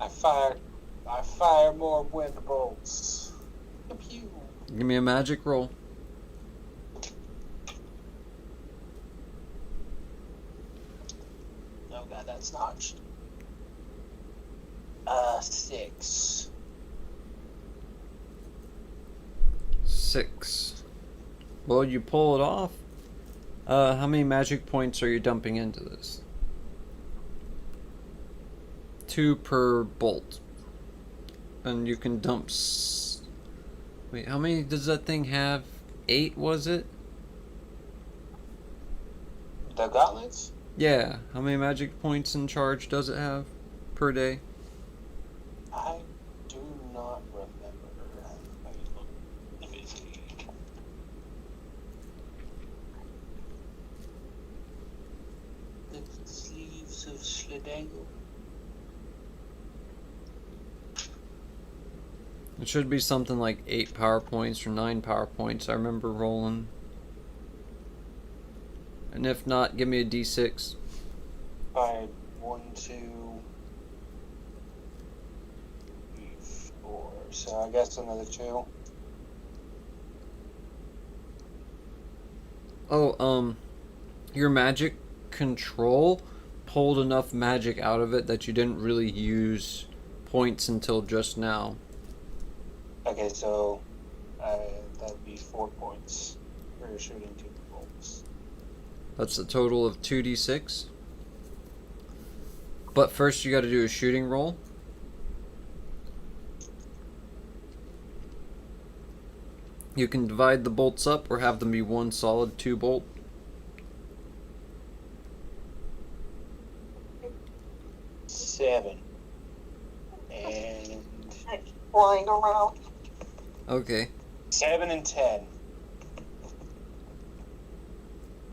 I fire more wind bolts. Pew. Give me a magic roll. Oh god, that's notched. 6. 6. Well, you pull it off. How many magic points are you dumping into this? 2 per bolt. And you can dump... Wait, how many does that thing have? 8, was it? The gauntlets? Yeah. How many magic points in charge does it have per day? I do not remember. Let me see. The sleeves of Sledangle. It should be something like 8 power points or 9 power points. I remember rolling. And if not, give me a d6. 5, 1, 2, 3, 4. So I guess another 2. Oh, your magic control pulled enough magic out of it that you didn't really use points until just now. Okay, so that'd be 4 points for shooting 2 bolts. That's a total of 2d6. But first you gotta do a shooting roll. You can divide the bolts up or have them be one solid 2 bolt. Seven. And Flying around. Okay. 7 and 10.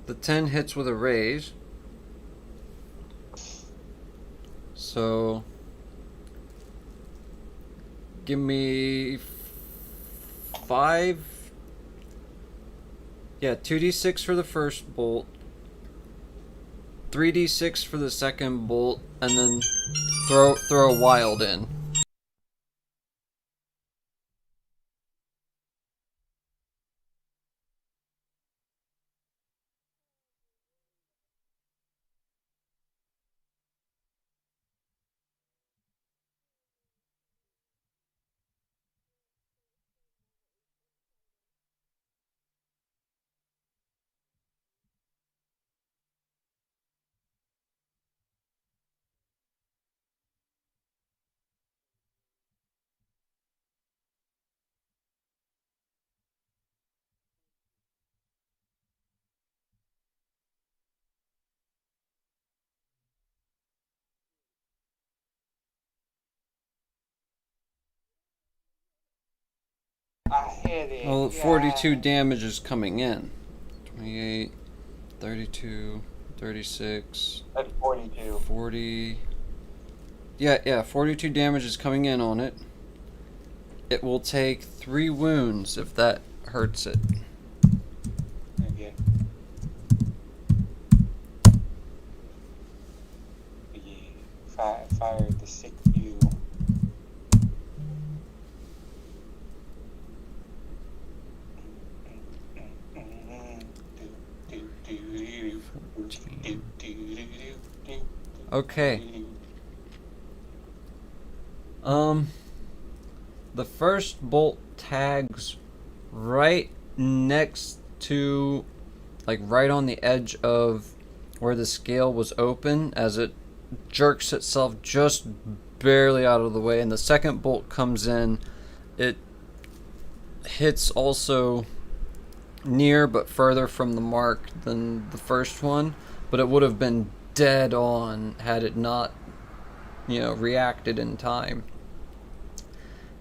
The 10 hits with a raise. So give me 5. Yeah, 2d6 for the first bolt, 3d6 for the second bolt, and then throw a wild in. hit it. Well, 42 Yeah. damage is coming in. 28, 32, 36, At 42. 40. Yeah, 42 damage is coming in on it. It will take 3 wounds if that hurts it. Okay. Fire the sick you. Okay. The first bolt tags right next to, like right on the edge of where the scale was open, as it jerks itself just barely out of the way, and the second bolt comes in. It hits also near but further from the mark than the first one, but it would have been dead on had it not, reacted in time.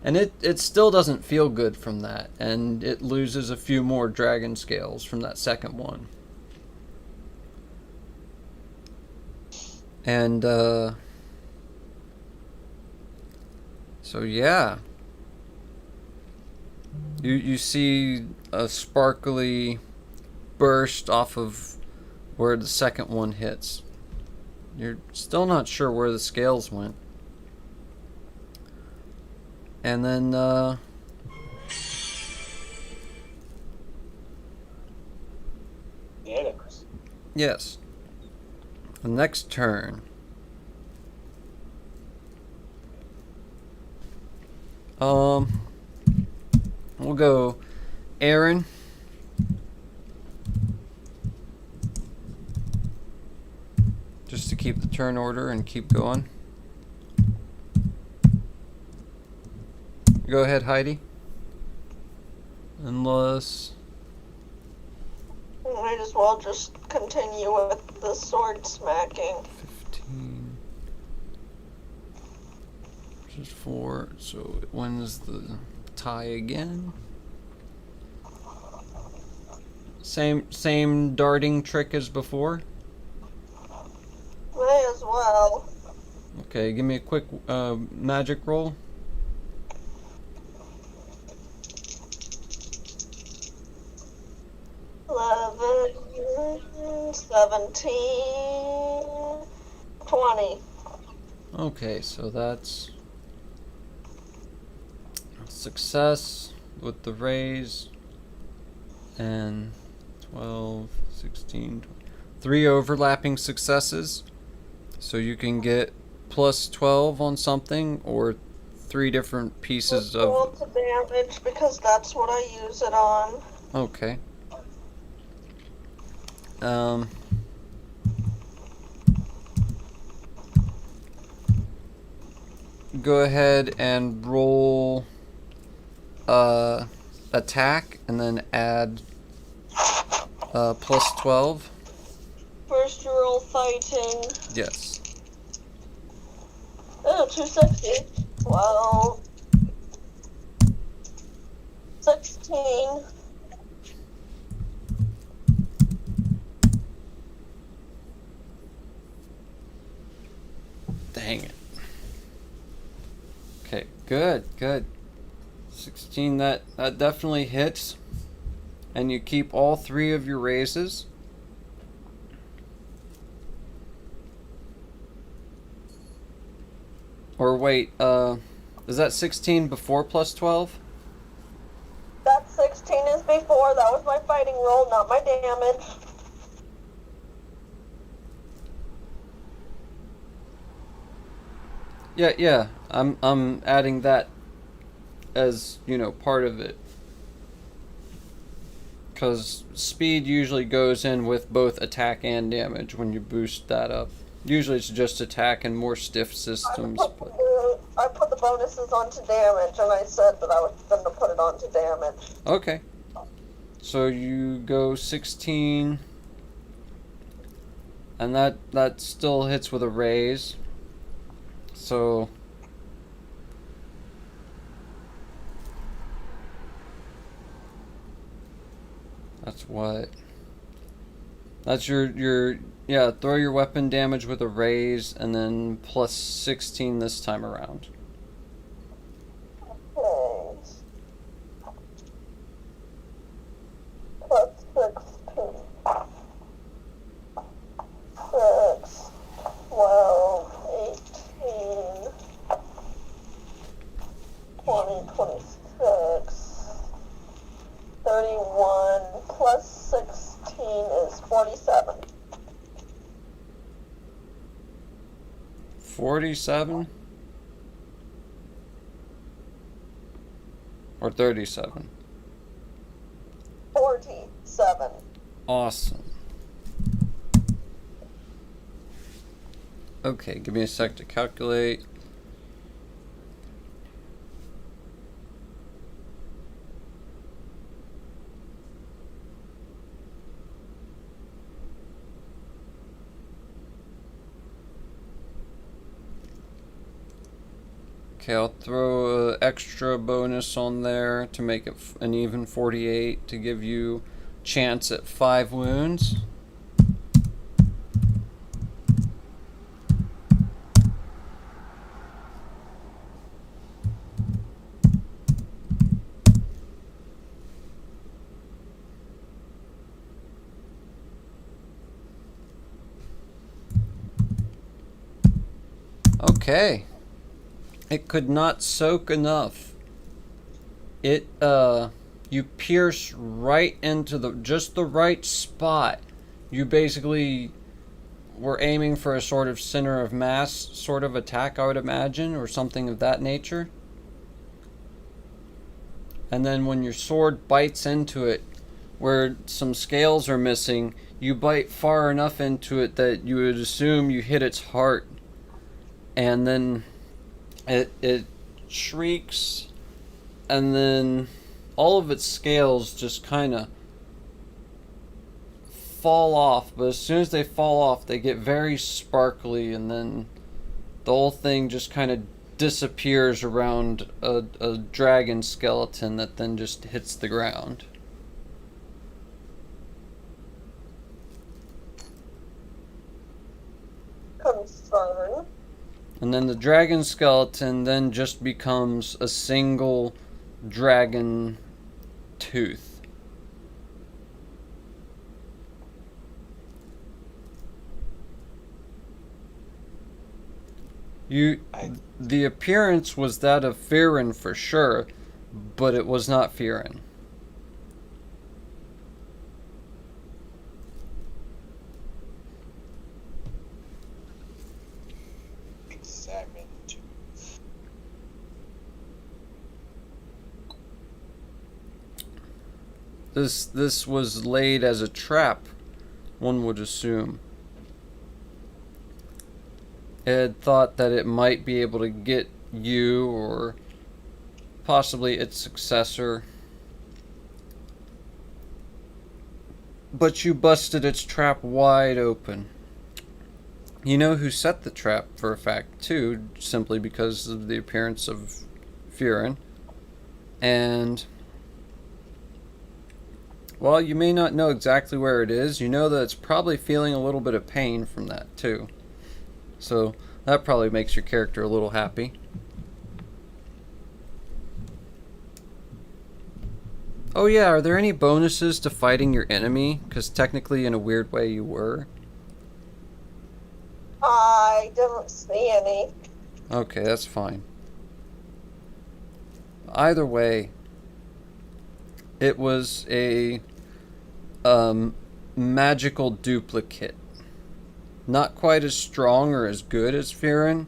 And it still doesn't feel good from that, and it loses a few more dragon scales from that second one. And, so yeah. You see a sparkly burst off of where the second one hits. You're still not sure where the scales went. And then, yes. The next turn. We'll go Aaron. Just to keep the turn order and keep going. Go ahead, Heidi. Unless... Might as well just continue with the sword smacking. 15. Which is 4, so it wins the tie again. Same darting trick as before? May as well. Okay, give me a quick magic roll. 11, 17, 20. Okay, so that's a success with the raise, and 12, 16, 3 overlapping successes. So you can get plus 12 on something, or 3 different pieces Roll of... to damage because that's what I use it on. Okay. Go ahead and roll attack, and then add plus 12. First you roll fighting. Yes. Oh, 260. 12. 16. Dang it. Okay, good. 16, that definitely hits. And you keep all 3 of your raises. Or wait, is that 16 before plus 12? That 16 is before. That was my fighting roll, not my damage. Yeah. I'm adding that as, part of it. Because speed usually goes in with both attack and damage when you boost that up. Usually it's just attack and more stiff systems. I put the bonuses onto damage, and I said that I was going to put it onto damage. Okay. So you go 16. And that still hits with a raise. So... That's what? That's your yeah, throw your weapon damage with a raise and then plus 16 this time around. Okay. Plus 16. 6, 12, 18, 20, 26, 31, plus 16 is 47. 47? Or 37? 47. Awesome. Okay, give me a sec to calculate. Okay, I'll throw an extra bonus on there to make it an even 48 to give you chance at 5 wounds. Okay. It could not soak enough. It, you pierce right into just the right spot. You basically were aiming for a sort of center of mass sort of attack, I would imagine, or something of that nature. And then when your sword bites into it, where some scales are missing, you bite far enough into it that you would assume you hit its heart. And then it shrieks, and then all of its scales just kind of fall off. But as soon as they fall off, they get very sparkly, and then the whole thing just kind of disappears around a dragon skeleton that then just hits the ground. Confirm. And then the dragon skeleton then just becomes a single dragon tooth. The appearance was that of Firin for sure, but it was not Firin. Examine. This was laid as a trap, one would assume. It had thought that it might be able to get you or possibly its successor. But you busted its trap wide open. You know who set the trap for a fact too, simply because of the appearance of Firin. And while you may not know exactly where it is, you know that it's probably feeling a little bit of pain from that too. So that probably makes your character a little happy. Oh yeah, are there any bonuses to fighting your enemy? Because technically in a weird way you were. I don't see any. Okay, that's fine. Either way, it was a magical duplicate. Not quite as strong or as good as Firin,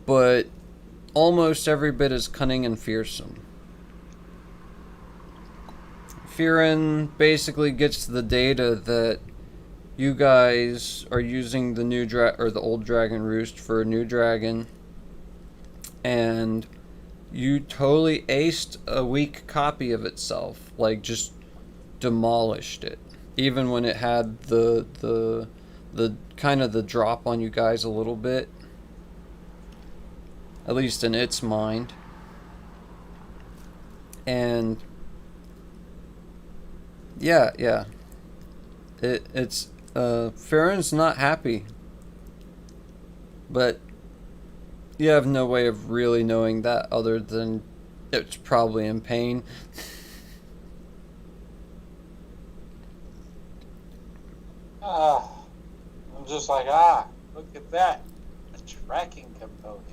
but almost every bit as cunning and fearsome. Firin basically gets the data that you guys are using the new the old dragon roost for a new dragon, and you totally aced a weak copy of itself, like just demolished it, even when it had the kind of the drop on you guys a little bit, at least in its mind. And Yeah, yeah. It's Farron's not happy, but you have no way of really knowing that other than it's probably in pain. I'm just like, look at that. A tracking component.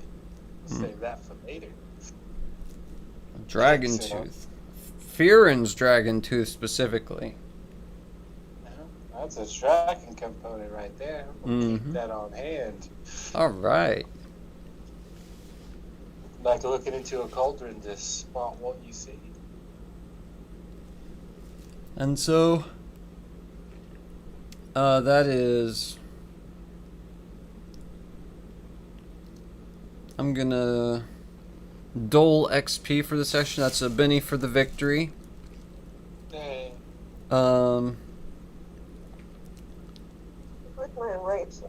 Save that for later. Dragon Fix it up. tooth. Farron's dragon tooth specifically. That's a tracking component right there. We'll keep that on hand. Alright. Like looking into a cauldron to spot what you see. And so, that is... I'm gonna dole XP for the session. That's a Benny for the victory. Dang. With my rapes.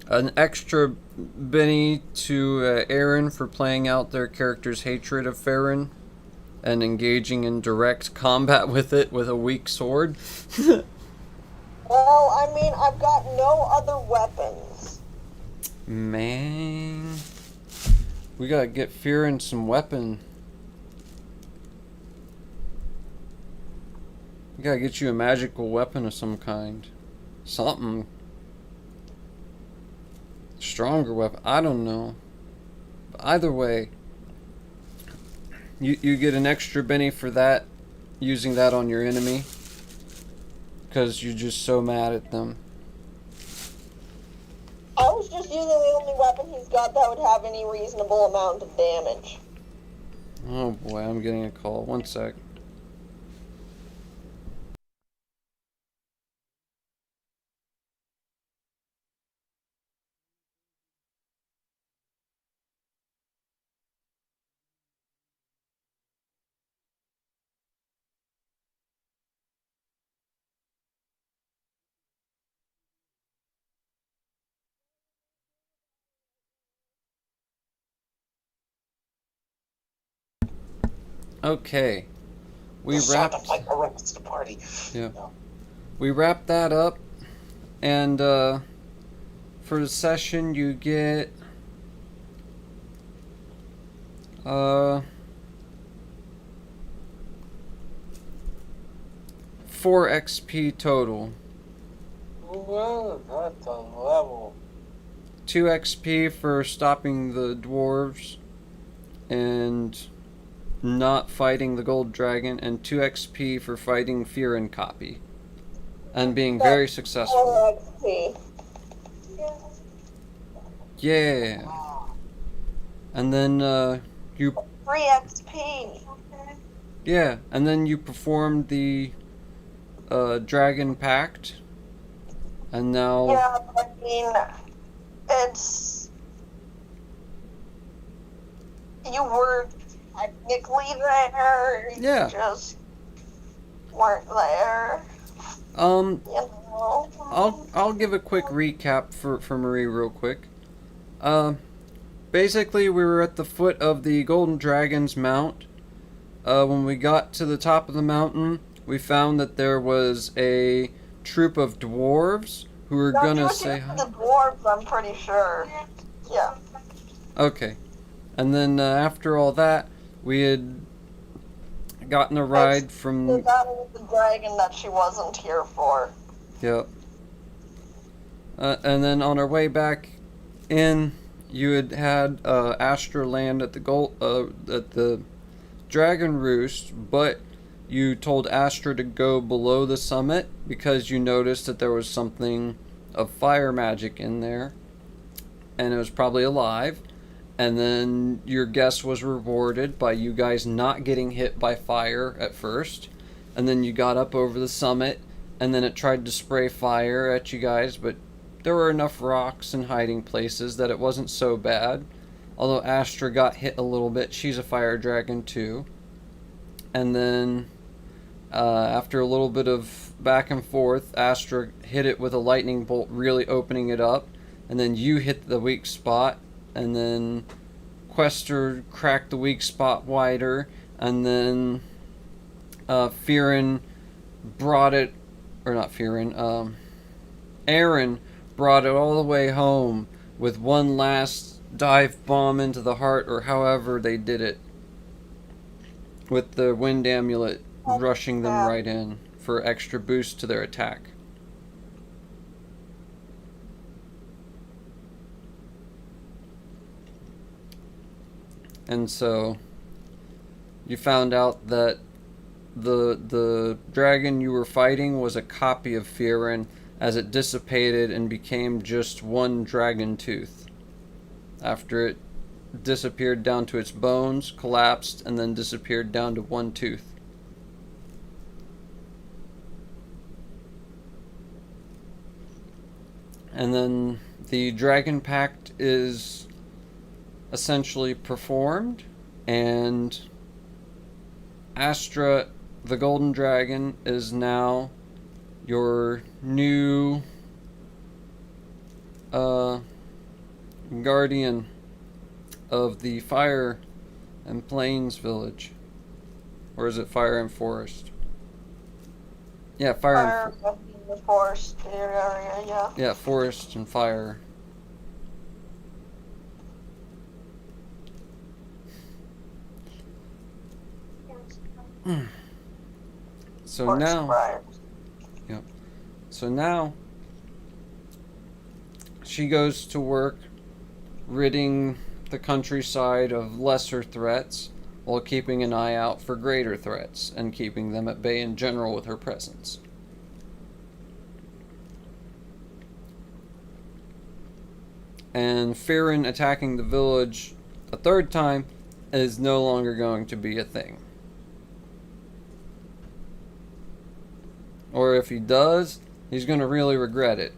An extra Benny to Aaron for playing out their character's hatred of Farron and engaging in direct combat with it with a weak sword. Well, I mean, I've got no other weapons. Man, we gotta get Farron some weapon. We gotta get you a magical weapon of some kind. Something. Stronger weapon. I don't know. But either way, you get an extra Benny for that, using that on your enemy. Because you're just so mad at them. I was just using the only weapon he's got that would have any reasonable amount of damage. Oh boy, I'm getting a call. One sec. Okay. We wrapped. Like the rest of the party. Yeah. No. We wrapped that up, and for the session you get 4 XP total. Well, that's a level. 2 XP for stopping the dwarves and not fighting the gold dragon, and 2 XP for fighting Fear and Copy and being very successful. 4 XP. Yeah. And then you 3 XP. yeah, and then you performed the Dragon Pact, and now Yeah, but I mean, it's... You were technically there. Yeah. You just weren't there. You know? I'll give a quick recap for Marie real quick. Basically we were at the foot of the Golden Dragon's Mount. When we got to the top of the mountain, we found that there was a troop of dwarves who were gonna say hi. The dwarves, I'm pretty sure. Yeah. Okay. And then after all that, we had gotten a ride The from... battle with the dragon that she wasn't here for. Yep. And then on our way back in, you had Astra land at the Dragon Roost, but you told Astra to go below the summit because you noticed that there was something of fire magic in there, and it was probably alive. And then your guess was rewarded by you guys not getting hit by fire at first, and then you got up over the summit, and then it tried to spray fire at you guys, but there were enough rocks and hiding places that it wasn't so bad. Although Astra got hit a little bit, she's a fire dragon too. And then after a little bit of back and forth, Astra hit it with a lightning bolt, really opening it up, and then you hit the weak spot, and then Quester cracked the weak spot wider, and then Aaron brought it all the way home with one last dive bomb into the heart, or however they did it, with the wind amulet rushing them right in for extra boost to their attack. And so you found out that the dragon you were fighting was a copy of Firin, as it dissipated and became just one dragon tooth after it disappeared down to its bones, collapsed, and then disappeared down to one tooth. And then the Dragon Pact is essentially performed, and Astra, the Golden Dragon, is now your new guardian of the Fire and Plains village. Or is it Fire and Forest? Yeah, Fire and the forest area, yeah. Yeah, Forest and Fire. So Forest now, Fire. yep. So now she goes to work ridding the countryside of lesser threats while keeping an eye out for greater threats and keeping them at bay in general with her presence. And Firin attacking the village a third time is no longer going to be a thing. Or if he does, he's going to really regret it.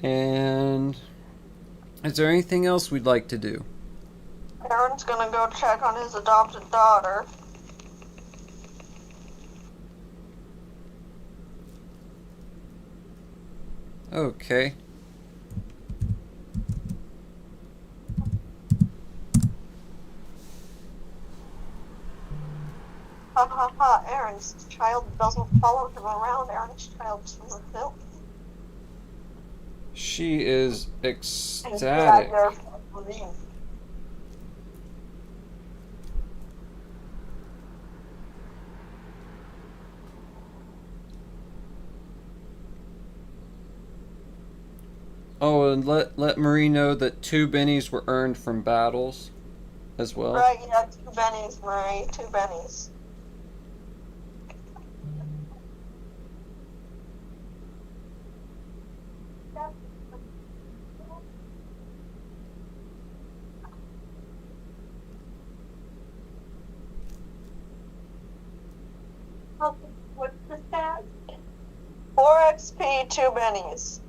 And is there anything else we'd like to do? Aaron's gonna go check on his adopted daughter. Okay. Ha ha ha, Aaron's child doesn't follow him around. Aaron's child's from the film. She is ecstatic. Oh, and let Marie know that 2 bennies were earned from battles as well. Right, yeah, 2 bennies, Marie, 2 bennies. What's the stat? 4 XP, 2 bennies.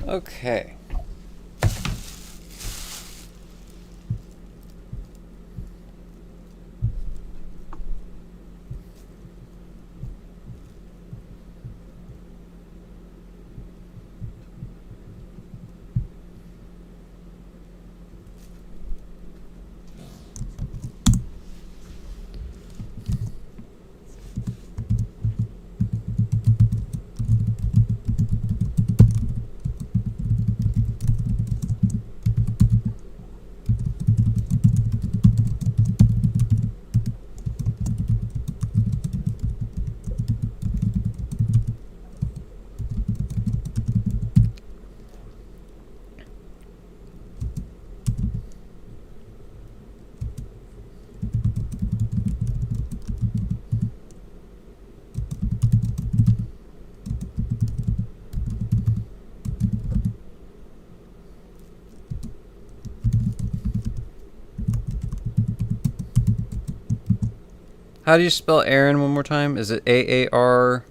Okay. How do you spell Aaron one more time? Is it A-A-R?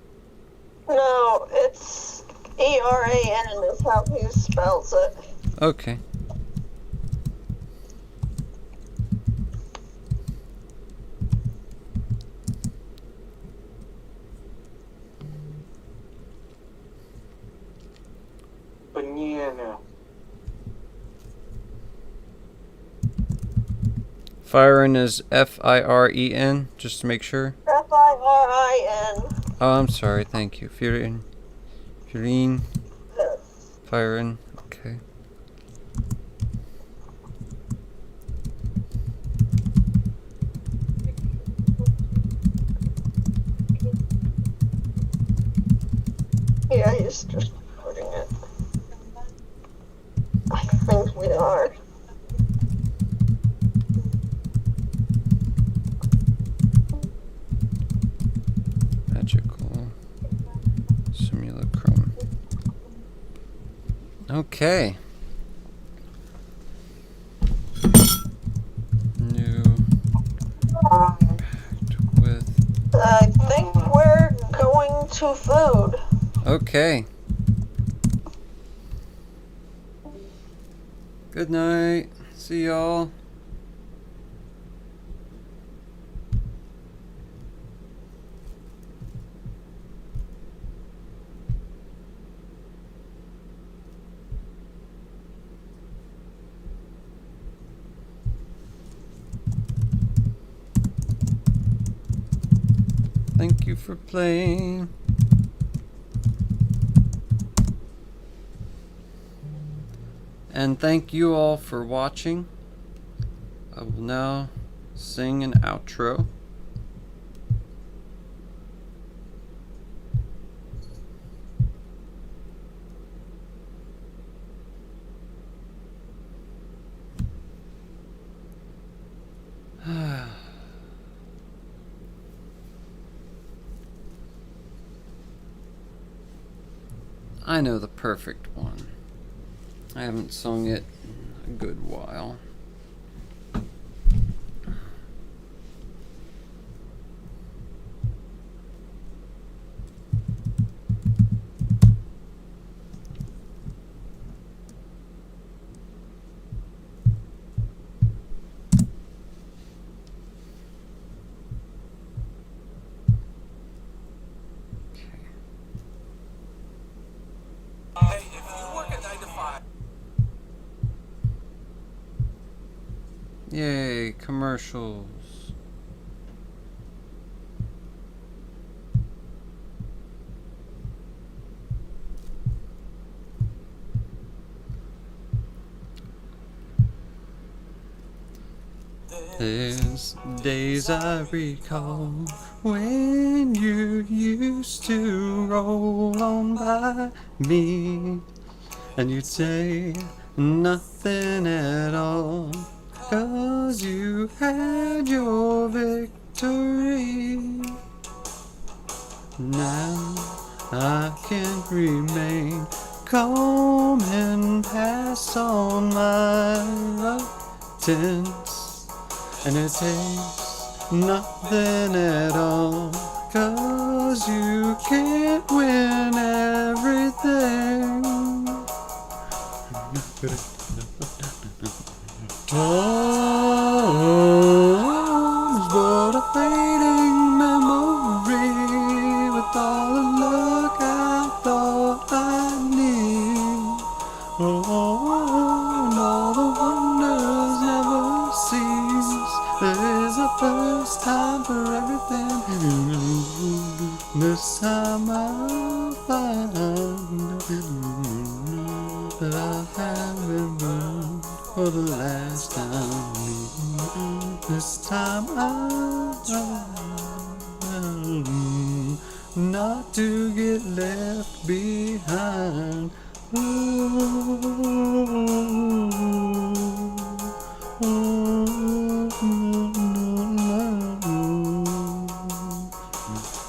No, it's E-R-A-N is how he spells it. Okay. Banana. Firen is F-I-R-E-N, just to make sure. F-I-R-I-N. Oh, I'm sorry. Thank you. Firen. Firen. Okay. Yeah, he's just putting it. I think we are. Magical simulacrum. Okay. New pact with. I think we're going to food. Okay. Good night. See y'all. Thank you for playing. And thank you all for watching. I will now sing an outro. I know the perfect one. I haven't sung it in a good while. Yay, commercials. There's days I recall when you used to roll on by me, and you'd say nothing at all, 'cause you had your victory. Now I can't remain calm and pass on my reluctance, and it takes nothing at all, 'cause you can't win everything. Time is but a fading memory, with all the luck I thought I'd need. Oh, and all the wonders never cease. There's a first time for everything. This time I'll find that I haven't burned for the last time. This time I'll try not to get left behind.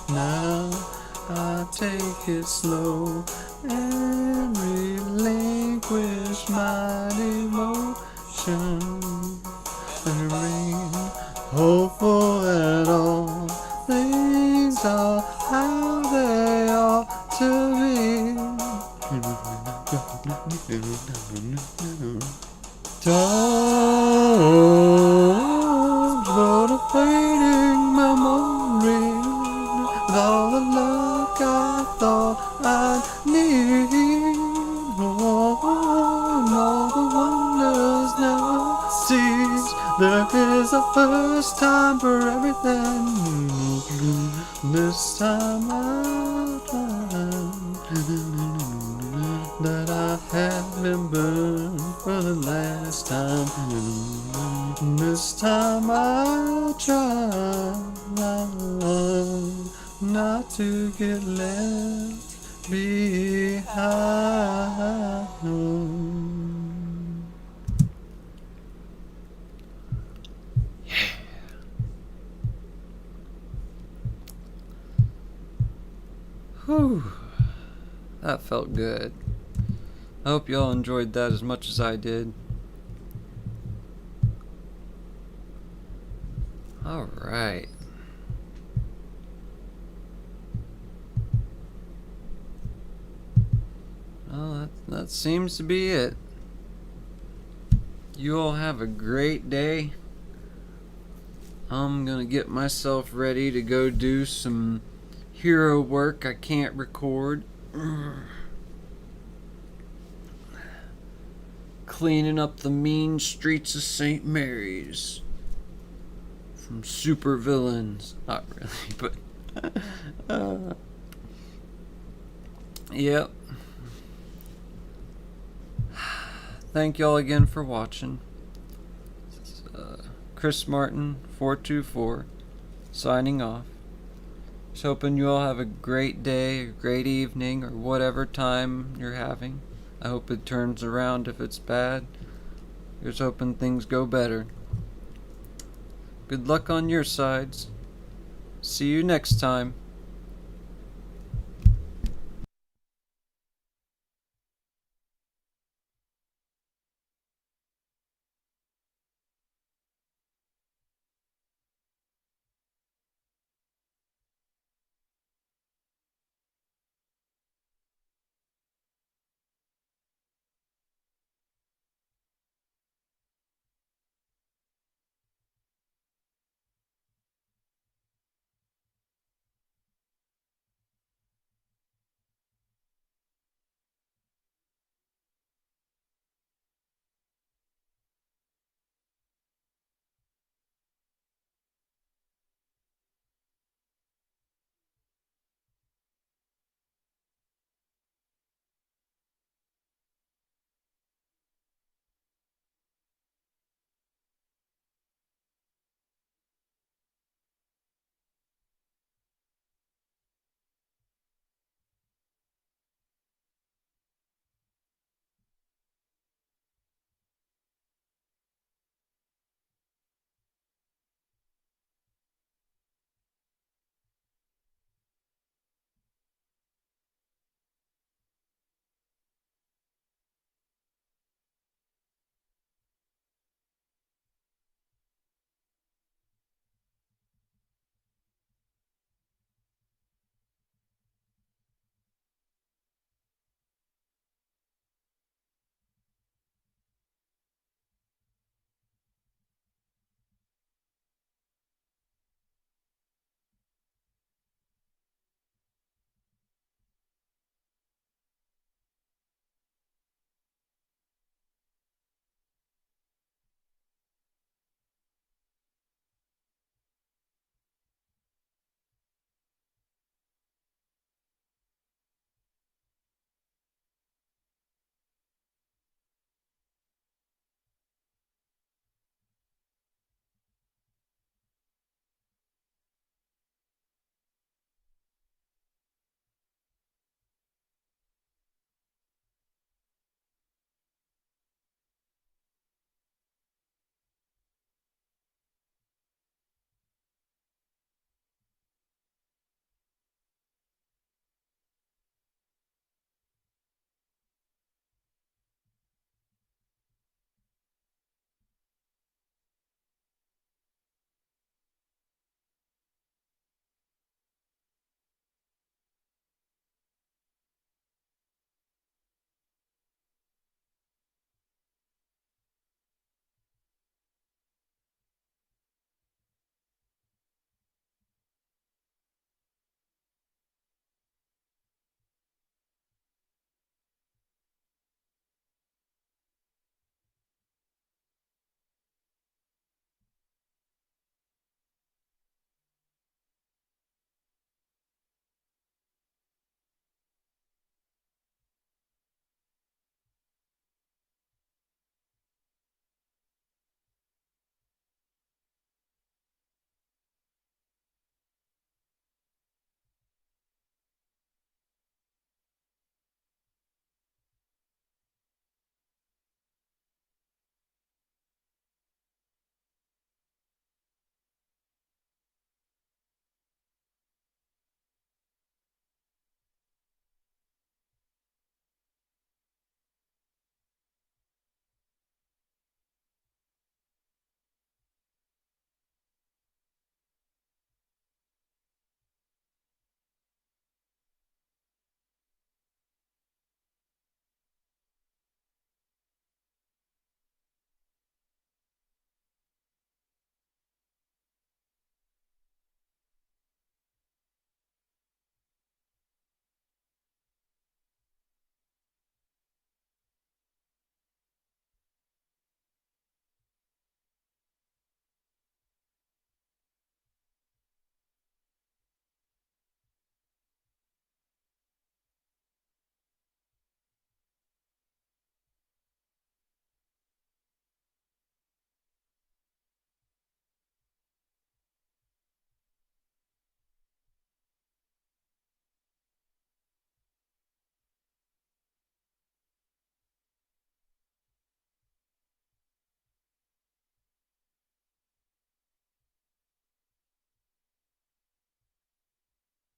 Now I take it slow and relinquish my devotion, and remain hopeful at all Time's but a fading memory of all the luck I thought I'd need. Oh, and all the wonders now cease. There is a first time for everything. This time I'll try that I haven't burned for the last time. This time I'll try not to get left behind. Whew, that felt good. I hope y'all enjoyed that as much as I did. Alright. Well, that seems to be it. You all have a great day. I'm gonna get myself ready to go do some hero work I can't record. Cleaning up the mean streets of St. Mary's from super villains. Not really, but yep. Thank y'all again for watching. Chris Martin 424 signing off. Just hoping you all have a great day, a great evening, or whatever time you're having. I hope it turns around if it's bad. Just hoping things go better. Good luck on your sides. See you next time.